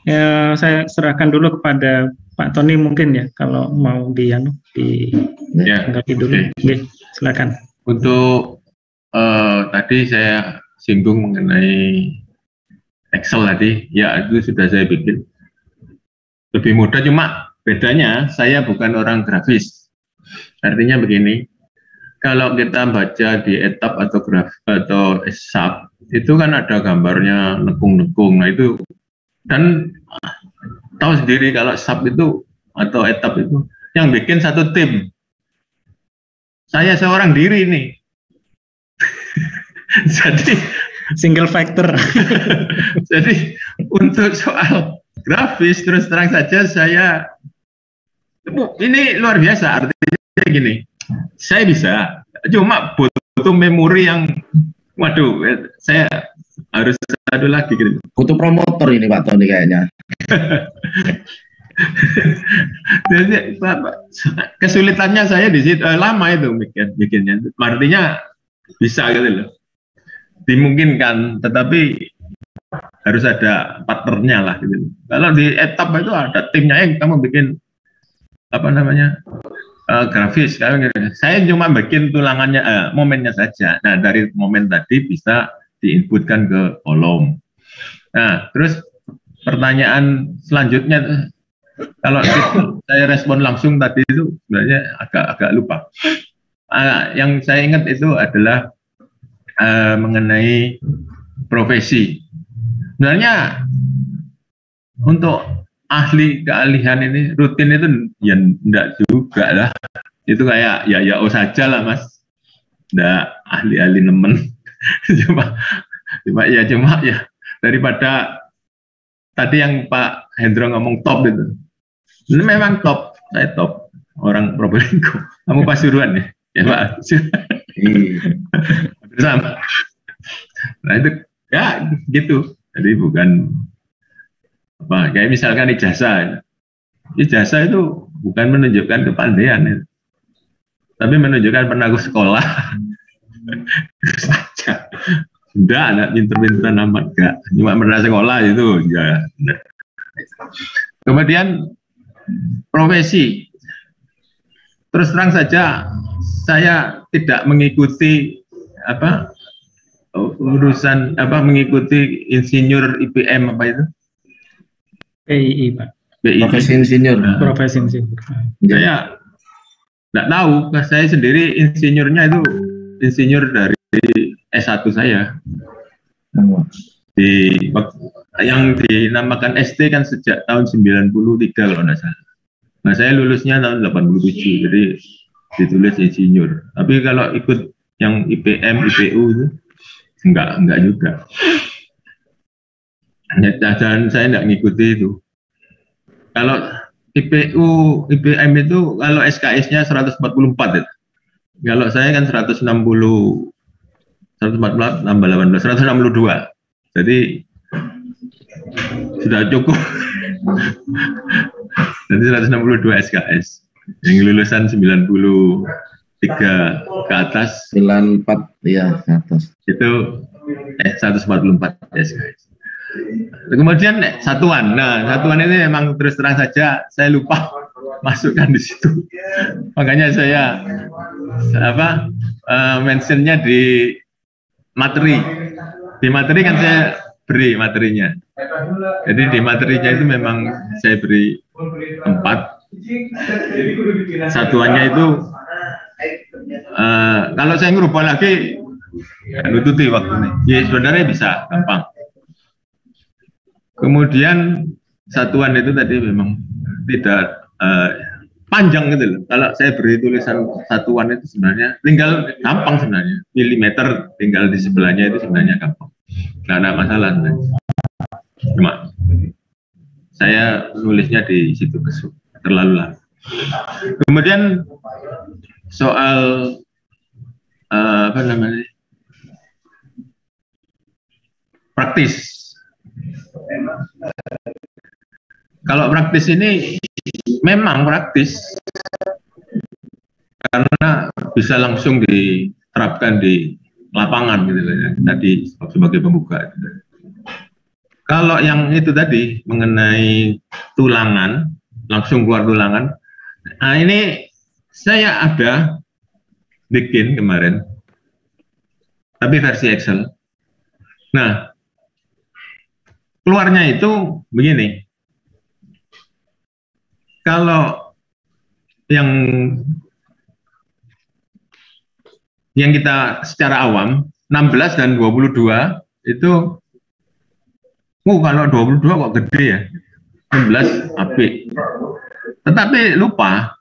saya serahkan dulu kepada Pak Tony mungkin ya, kalau mau ditanggapi dulu. Okay, silakan. Untuk tadi saya singgung mengenai Excel tadi, ya itu sudah saya bikin. Lebih mudah, cuma bedanya saya bukan orang grafis. Artinya begini, kalau kita baca di etap atau SAP, itu kan ada gambarnya nekung-nekung. Nah itu, dan tahu sendiri kalau SAP itu atau etap itu yang bikin satu tim. Saya seorang diri nih. Jadi single factor. Jadi untuk soal grafis terus terang saja saya ini luar biasa, artinya gini, saya bisa, cuma butuh memori yang waduh, saya harus satu lagi gitu. Butuh promotor ini Pak Tony kayaknya. Jadi kesulitannya saya di situ lama itu bikinnya, artinya bisa gitu loh, dimungkinkan, tetapi harus ada partnernya lah gitu. Kalau di etap itu ada timnya yang kamu bikin grafis, saya cuma bikin tulangannya, momennya saja. Nah dari momen tadi bisa diinputkan ke kolom. Nah terus pertanyaan selanjutnya, kalau saya respon langsung tadi itu sebenarnya agak lupa. Yang saya ingat itu adalah mengenai profesi. Sebenarnya untuk ahli keahlian ini rutin itu ya enggak juga lah, itu kayak ya saja lah Mas, enggak ahli nemen. cuma ya daripada tadi yang Pak Hendro ngomong top itu, ini memang top, saya top orang Probolinggo. Kamu Pasuruan ya Pak. Sama. Nah itu ya gitu, jadi bukan kayak misalkan ijazah itu bukan menunjukkan kepandaian, tapi menunjukkan pernah aku sekolah. Saja. Enggak pinter-pinteran amat, enggak. Cuma pernah sekolah itu, ya. Kemudian profesi. Terus terang saja, saya tidak mengikuti mengikuti insinyur IPM itu. PII Pak. Profesi insinyur. Profesi insinyur. Saya tidak tahu, saya sendiri insinyurnya itu insinyur dari S1 saya. Yang dinamakan ST kan sejak tahun 93 kalau tidak salah. Nah saya lulusnya tahun 87, jadi ditulis insinyur. Tapi kalau ikut yang IPM, IPU itu enggak juga. Dan saya tidak ngikuti itu. Kalau IPU, IPM itu kalau SKS-nya 144 itu. Kalau saya kan 140, 140 tambah 18, 162. Jadi sudah cukup. Jadi 162 SKS. Yang lulusan 93 ke atas. 94 ya ke atas. Itu 144 SKS. Kemudian satuan. Nah, satuan ini memang terus terang saja saya lupa masukkan di situ. Makanya saya mentionnya di materi. Di materi kan saya beri materinya. Jadi di materinya itu memang saya beri 4. Satuannya itu kalau saya ngerubah lagi nututi waktunya. Ya sebenarnya bisa gampang. Kemudian satuan itu tadi memang tidak panjang gitu loh. Kalau saya beri tulisan satuan itu sebenarnya tinggal gampang sebenarnya. Milimeter tinggal di sebelahnya itu sebenarnya gampang. Nggak ada masalah sebenarnya. Cuma saya nulisnya di situ terlalu lama. Kemudian soal praktis. Kalau praktis ini memang praktis karena bisa langsung diterapkan di lapangan gitu ya. Tadi sebagai pembuka. Gitu. Kalau yang itu tadi mengenai tulangan, langsung keluar tulangan. Nah ini saya ada bikin kemarin, tapi versi Excel. Nah, keluarnya itu begini. Kalau yang kita secara awam 16 dan 22 itu kalau 22 kok gede ya. 16 apik. Tetapi lupa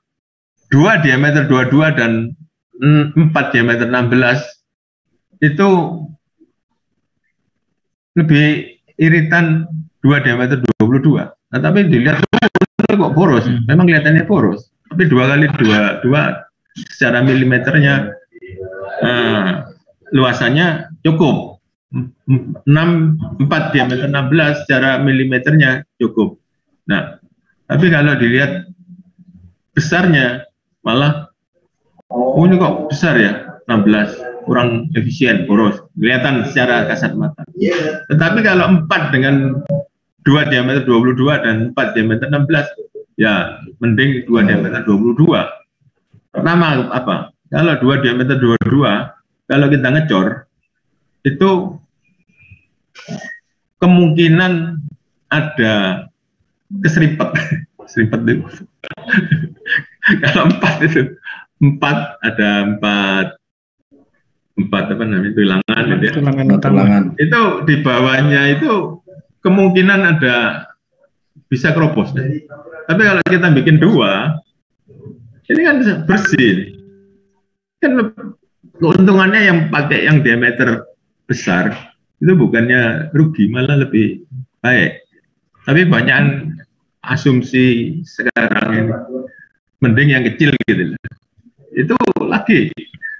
2 diameter 22 dan 4 diameter 16 itu lebih iritan 2 diameter 22. Nah, tapi dilihat kok boros, memang kelihatannya boros. Tapi 2 kali 2 secara milimeternya luasannya cukup. 4 diameter 16 secara milimeternya cukup. Nah, tapi kalau dilihat besarnya malah ini kok besar ya, 16, kurang efisien, boros, kelihatan secara kasat mata. Tetapi kalau 4 dengan 2 diameter 22 dan 4 diameter 16, ya mending 2 diameter 22. Pertama apa? Kalau 2 diameter 22, kalau kita ngecor, itu kemungkinan ada keseripet. Seripet itu. Kalau 4 itu 4 ada 4 apa namanya tulangan gitu ya. Tulangan. Itu di bawahnya itu kemungkinan ada bisa keropos. Tapi kalau kita bikin 2, ini kan bersih. Kan keuntungannya yang pakai yang diameter besar itu bukannya rugi, malah lebih baik. Tapi banyak asumsi sekarang ini mending yang kecil gitu. Itu lagi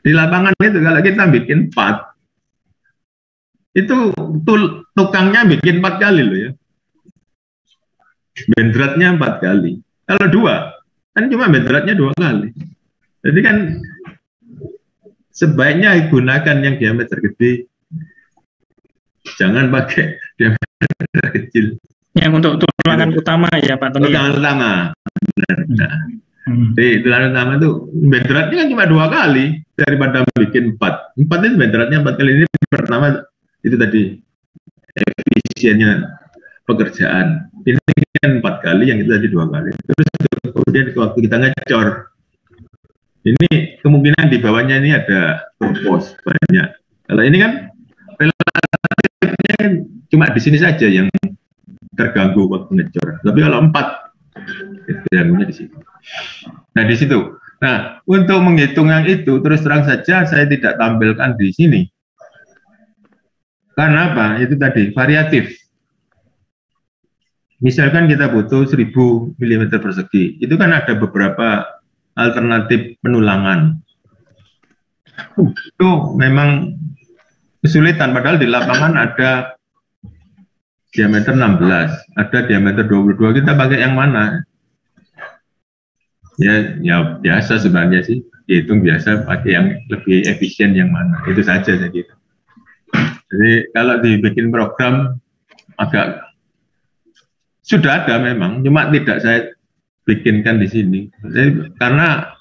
di lapangan itu kalau kita bikin 4 itu tukangnya bikin 4 kali loh ya. Bendratnya 4 kali. Kalau 2 kan cuma bendratnya 2 kali. Jadi kan sebaiknya gunakan yang diameter gede. Jangan pakai diameter kecil. Yang untuk tulangan utama ya Pak Tony. Tulangan utama. Benar. Nah, di tulangan utama itu bendratnya kan cuma 2 kali daripada bikin 4. 4 itu bendratnya 4 kali. Ini pertama itu tadi efisiennya pekerjaan. Ini kan 4 kali, yang itu tadi 2 kali. Terus kemudian waktu kita ngecor, ini kemungkinan di bawahnya ini ada propos banyak. Kalau ini kan relatifnya cuma di sini saja yang terganggu waktu ngecor. Tapi kalau 4 itu ganggunya di situ. Nah di situ. Nah untuk menghitung yang itu terus terang saja saya tidak tampilkan di sini. Karena apa? Itu tadi variatif. Misalkan kita butuh 1000 mm persegi, itu kan ada beberapa alternatif penulangan. Itu memang kesulitan, padahal di lapangan ada diameter 16, ada diameter 22, kita pakai yang mana? Ya biasa sebenarnya sih, dihitung biasa, pakai yang lebih efisien yang mana, itu saja saya kira. Jadi kalau dibikin program agak sudah ada memang, cuma tidak saya bikinkan di sini. Jadi, karena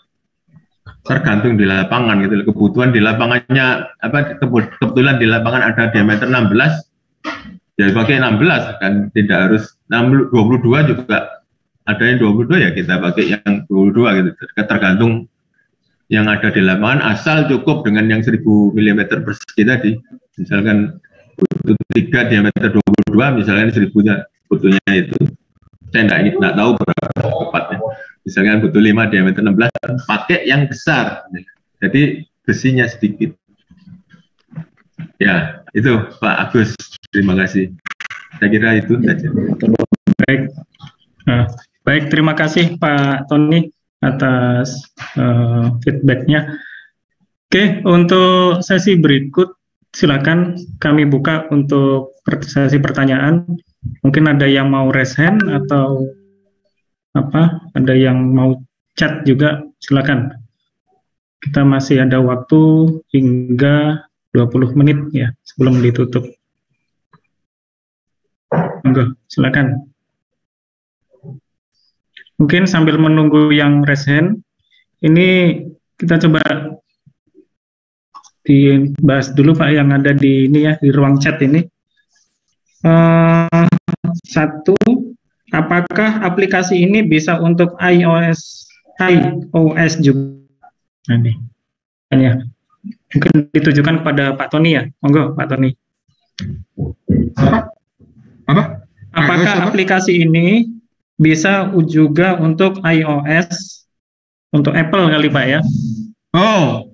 tergantung di lapangan gitu, kebutuhan di lapangannya apa, kebetulan di lapangan ada diameter 16, ya pakai 16 kan, tidak harus 22 juga ada yang 22, ya kita pakai yang 22 gitu, tergantung yang ada di lapangan, asal cukup dengan yang 1000 mm persegi tadi. Misalkan butuh 3 diameter 22, misalkan 1000 butuhnya itu, saya nggak tahu berapa tepatnya, misalkan butuh 5 diameter 16, pakai yang besar, jadi besinya sedikit. Ya, itu Pak Agus, terima kasih. Saya kira itu saja. Baik, baik, terima kasih Pak Tony atas feedbacknya. Oke, untuk sesi berikut silakan kami buka untuk sesi pertanyaan. Mungkin ada yang mau raise hand atau apa, ada yang mau chat juga, silakan. Kita masih ada waktu hingga 20 menit ya sebelum ditutup. Monggo, silakan. Mungkin sambil menunggu yang raise hand, ini kita coba dibahas dulu Pak yang ada di ini ya, di ruang chat ini. Satu, apakah aplikasi ini bisa untuk iOS juga? Ini ya, mungkin ditujukan kepada Pak Tony ya, monggo Pak Tony. Apa? Apakah aplikasi ini bisa juga untuk iOS, untuk Apple kali Pak ya? Oh,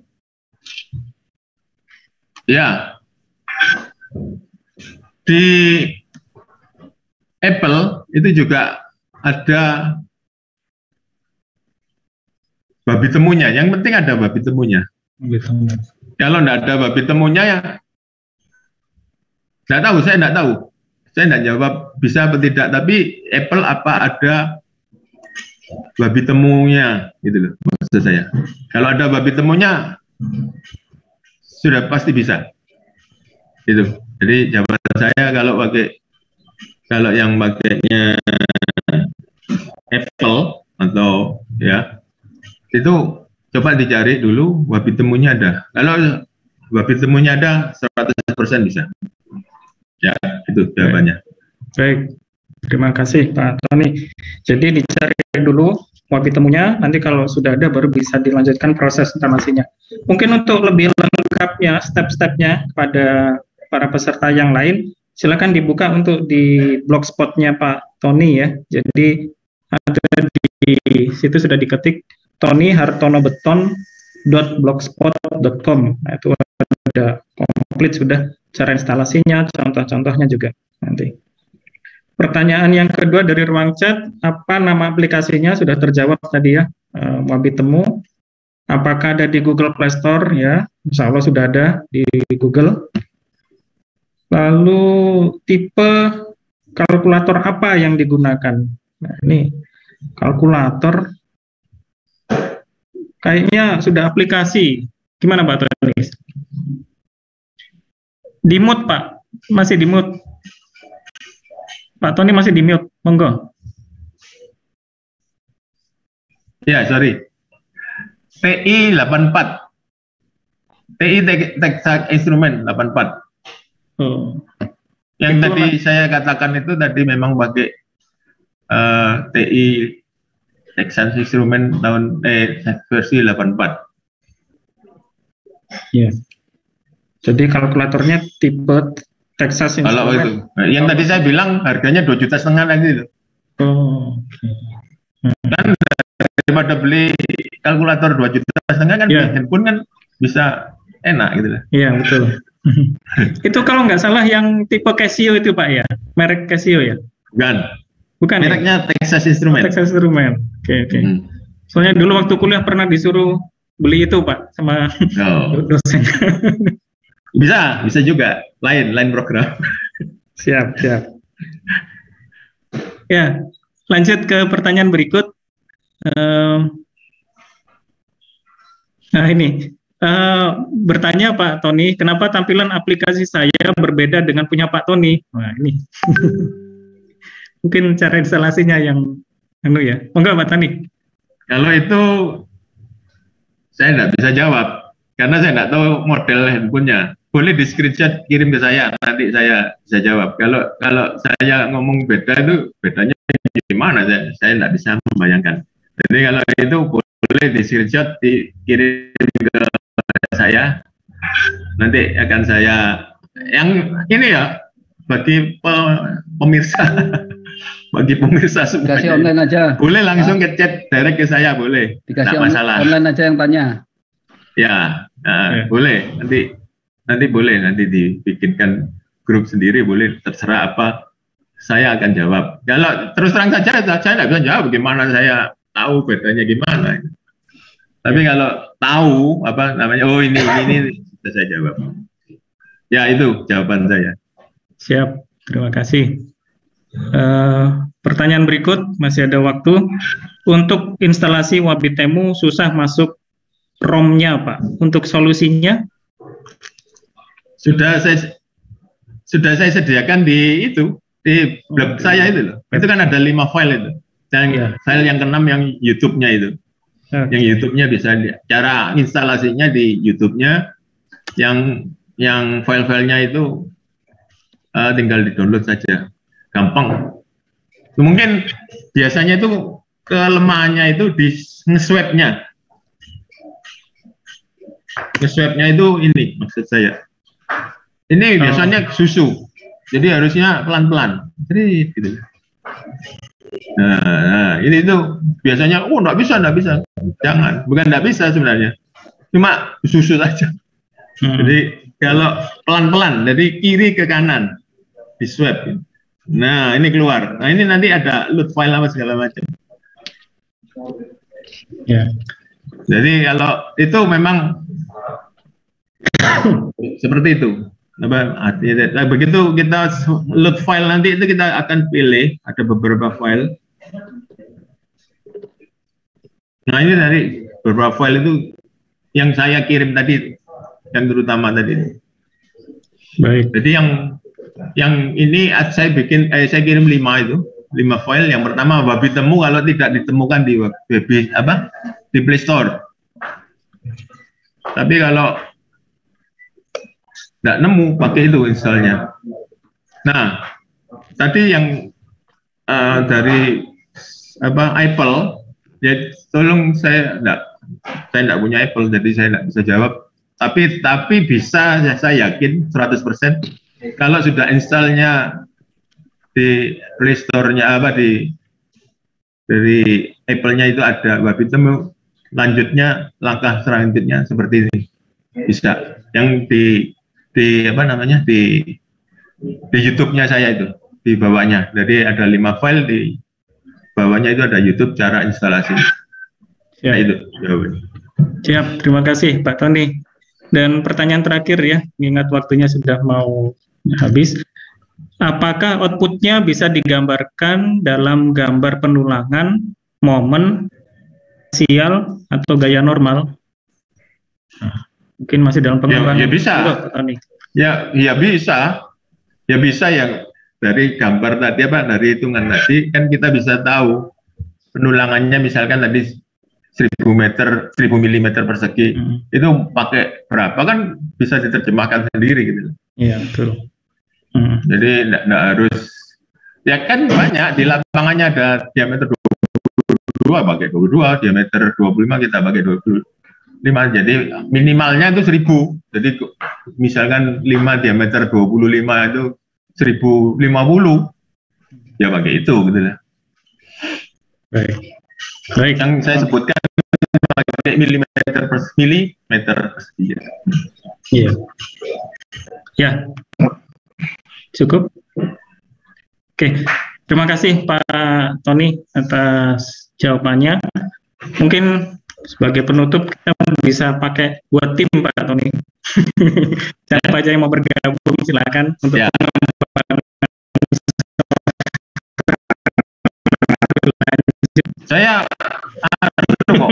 ya. Di Apple itu juga ada babi temunya. Yang penting ada babi temunya. Kalau tidak ada babi temunya ya nggak tahu, saya nggak tahu. Saya nggak jawab bisa atau tidak. Tapi Apple apa ada babi temunya, gitu loh maksud saya. Kalau ada babi temunya sudah pasti bisa. Itu. Jadi jawaban saya kalau yang pakainya Apple atau ya itu coba dicari dulu babi temunya ada. Kalau babi temunya ada 100% bisa. Ya, itu jawabannya. Baik. Terima kasih Pak Tony. Jadi dicari dulu wabi temunya, nanti kalau sudah ada baru bisa dilanjutkan proses informasinya. Mungkin untuk lebih lengkapnya, step-stepnya pada para peserta yang lain, silakan dibuka untuk di blogspotnya Pak Tony ya. Jadi ada di situ sudah diketik tonyhartonobeton.blogspot.com. Nah, itu ada komplit sudah cara instalasinya, contoh-contohnya juga nanti. Pertanyaan yang kedua dari ruang chat, apa nama aplikasinya? Sudah terjawab tadi ya, Wabi Temu. Apakah ada di Google Play Store? Ya, insya Allah sudah ada di Google. Lalu tipe kalkulator apa yang digunakan? Nah, ini kalkulator kayaknya sudah aplikasi. Gimana Pak Tony? Di mute Pak, masih di mute. Pak Tony masih di mute, monggo. Ya, sorry. TI 84. TI Texas Instrument 84. Oh. Yang Itu tadi saya katakan itu tadi memang pakai TI Texas Instrument tahun versi 84. Ya. Jadi kalkulatornya tipe Texas Instrument. Kalau itu, yang tadi saya bilang harganya 2,5 juta lagi loh. Oh. Kan daripada beli kalkulator 2,5 juta kan, Yeah. handphone kan bisa enak gitu lah. Iya betul. Itu kalau nggak salah yang tipe Casio itu Pak ya, merek Casio ya? Bukan. Mereknya ya? Texas Instrument. Texas Instrument. Oke. Hmm. Soalnya dulu waktu kuliah pernah disuruh beli itu Pak sama dosen. Bisa juga, lain program. Siap. Ya, lanjut ke pertanyaan berikut. Nah ini, bertanya Pak Tony, kenapa tampilan aplikasi saya berbeda dengan punya Pak Tony? Nah ini, mungkin cara instalasinya yang ya. Enggak Pak Tony? Kalau itu saya nggak bisa jawab, karena saya nggak tahu model handphonenya. Boleh di screenshot kirim ke saya, nanti saya bisa jawab. Kalau saya ngomong beda itu bedanya gimana? Saya nggak bisa membayangkan. Jadi kalau itu boleh di screenshot dikirim ke saya, nanti akan saya yang ini ya bagi pemirsa, bagi pemirsa semuanya. Dikasih online aja. Boleh langsung ke chat direct ke saya, boleh. Dikasih masalah. Online aja yang tanya. Ya, boleh. Nanti boleh, nanti dibikinkan grup sendiri, boleh, terserah apa, saya akan jawab. Kalau terus terang saja, saya nggak bisa jawab gimana saya tahu bedanya gimana. Tapi kalau tahu apa namanya, oh ini bisa saya jawab. Ya itu jawaban saya. Siap, terima kasih. Pertanyaan berikut, masih ada waktu. Untuk instalasi Wabitemu susah masuk ROM-nya Pak. Untuk solusinya? Sudah saya sediakan di blog saya itu loh. Itu kan ada 5 file itu. File yang ke-6 yang YouTube-nya itu. Yang YouTube-nya bisa cara instalasinya di YouTube-nya, yang file-filenya itu tinggal di-download saja. Gampang. Mungkin biasanya itu kelemahannya itu di nge-swap-nya. Nge-swap-nya itu ini maksud saya. Ini biasanya susu, jadi harusnya pelan-pelan. Jadi gitu. Nah, ini tuh biasanya, nggak bisa. Jangan, bukan nggak bisa sebenarnya, cuma susu saja. Jadi kalau pelan-pelan, dari kiri ke kanan, di swap. Nah, ini keluar. Nah, ini nanti ada load file apa segala macam. Ya. Jadi kalau itu memang seperti itu. Nah, begitu kita load file nanti itu kita akan pilih, ada beberapa file. Nah ini dari beberapa file itu yang saya kirim tadi, yang terutama tadi. Baik. Jadi yang ini saya kirim 5 itu, 5 file. Yang pertama Wabitemu kalau tidak ditemukan di di Play Store. Tapi kalau nggak nemu, pakai itu installnya. Nah, tadi yang dari Apple, ya tolong saya nggak punya Apple, jadi saya nggak bisa jawab. Tapi bisa, saya yakin 100% kalau sudah installnya di Play Store-nya dari Apple-nya itu ada Wabitemu, langkah selanjutnya seperti ini. Bisa. Yang di YouTube-nya saya itu, di bawahnya. Jadi ada 5 file, di bawahnya itu ada YouTube cara instalasi. Ya. Nah, itu jawabannya. Siap, terima kasih Pak Tony. Dan pertanyaan terakhir ya, mengingat waktunya sudah mau habis. Apakah outputnya bisa digambarkan dalam gambar penulangan, momen, sial, atau gaya normal? Mungkin masih dalam pengembangan. Ya bisa. Ya bisa. Ya bisa yang dari gambar tadi dari hitungan tadi kan kita bisa tahu penulangannya, misalkan tadi 1000 mm persegi. Itu pakai berapa kan bisa diterjemahkan sendiri gitu. Iya, betul. Jadi enggak harus, ya kan banyak di lapangannya ada diameter 22 pakai 22, diameter 25 kita pakai 25. Jadi minimalnya itu 1000. Jadi misalkan 5 diameter 25 itu 1050. Ya pakai itu gitu lah. Baik. Yang saya sebutkan pakai milimeter persegi. Iya. Ya. Cukup. Oke. Terima kasih Pak Tony atas jawabannya. Mungkin sebagai penutup kita bisa pakai buat tim Pak Tony. Siapa aja yang mau bergabung silakan untuk Ya. Saya kok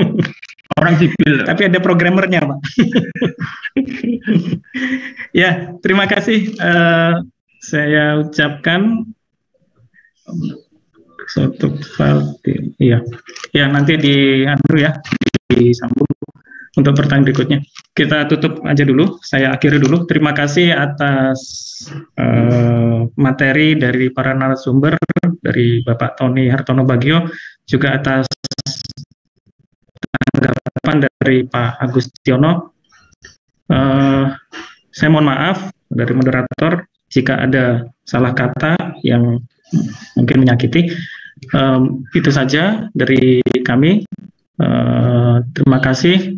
orang sipil. Tapi ada programmernya Pak. Ya, terima kasih. Saya ucapkan satu iya, ya nanti disambung untuk pertanyaan berikutnya. Kita tutup aja dulu, saya akhiri dulu. Terima kasih atas materi dari para narasumber, dari Bapak Tony Hartono Bagio, juga atas tanggapan dari Pak Agustiono. Saya mohon maaf dari moderator jika ada salah kata yang mungkin menyakiti. Itu saja dari kami. Terima kasih.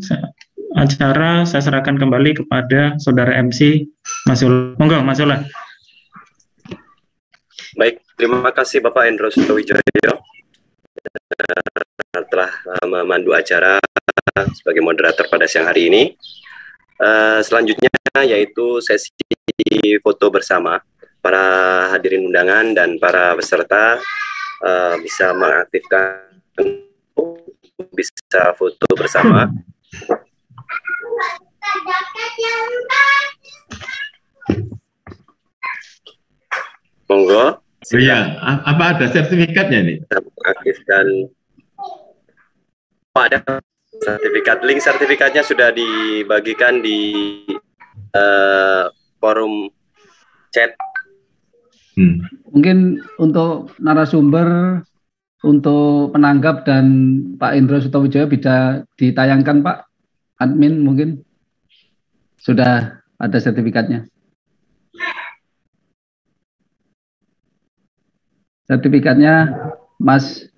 Acara saya serahkan kembali kepada saudara MC Mas Yola. Monggo Mas Yola. Baik, terima kasih Bapak Endro Sutowijoyo telah memandu acara sebagai moderator pada siang hari ini. Selanjutnya yaitu sesi foto bersama. Para hadirin undangan dan para peserta bisa mengaktifkan, bisa foto bersama. Monggo. Iya, apa ada sertifikatnya nih? Mengaktifkan. Oh, ada sertifikat. Link sertifikatnya sudah dibagikan di forum chat. Mungkin untuk narasumber, untuk penanggap dan Pak Endro Sutowijoyo bisa ditayangkan Pak admin, mungkin sudah ada sertifikatnya. Sertifikatnya Mas.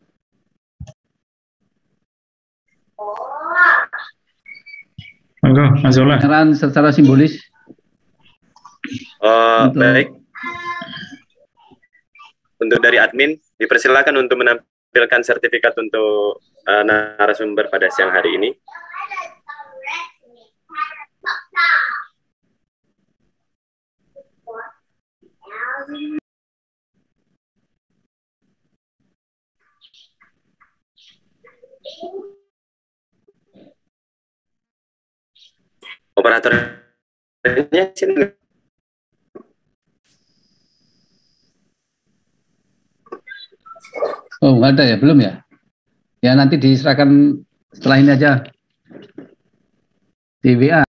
Monggo Mas Yola. Penyerahan secara simbolis. Baik. Untuk dari admin, dipersilakan untuk menampilkan sertifikat untuk narasumber pada siang hari ini. Operatornya sini. Oh, nggak ada ya? Belum ya? Ya nanti diserahkan setelah ini aja di WA.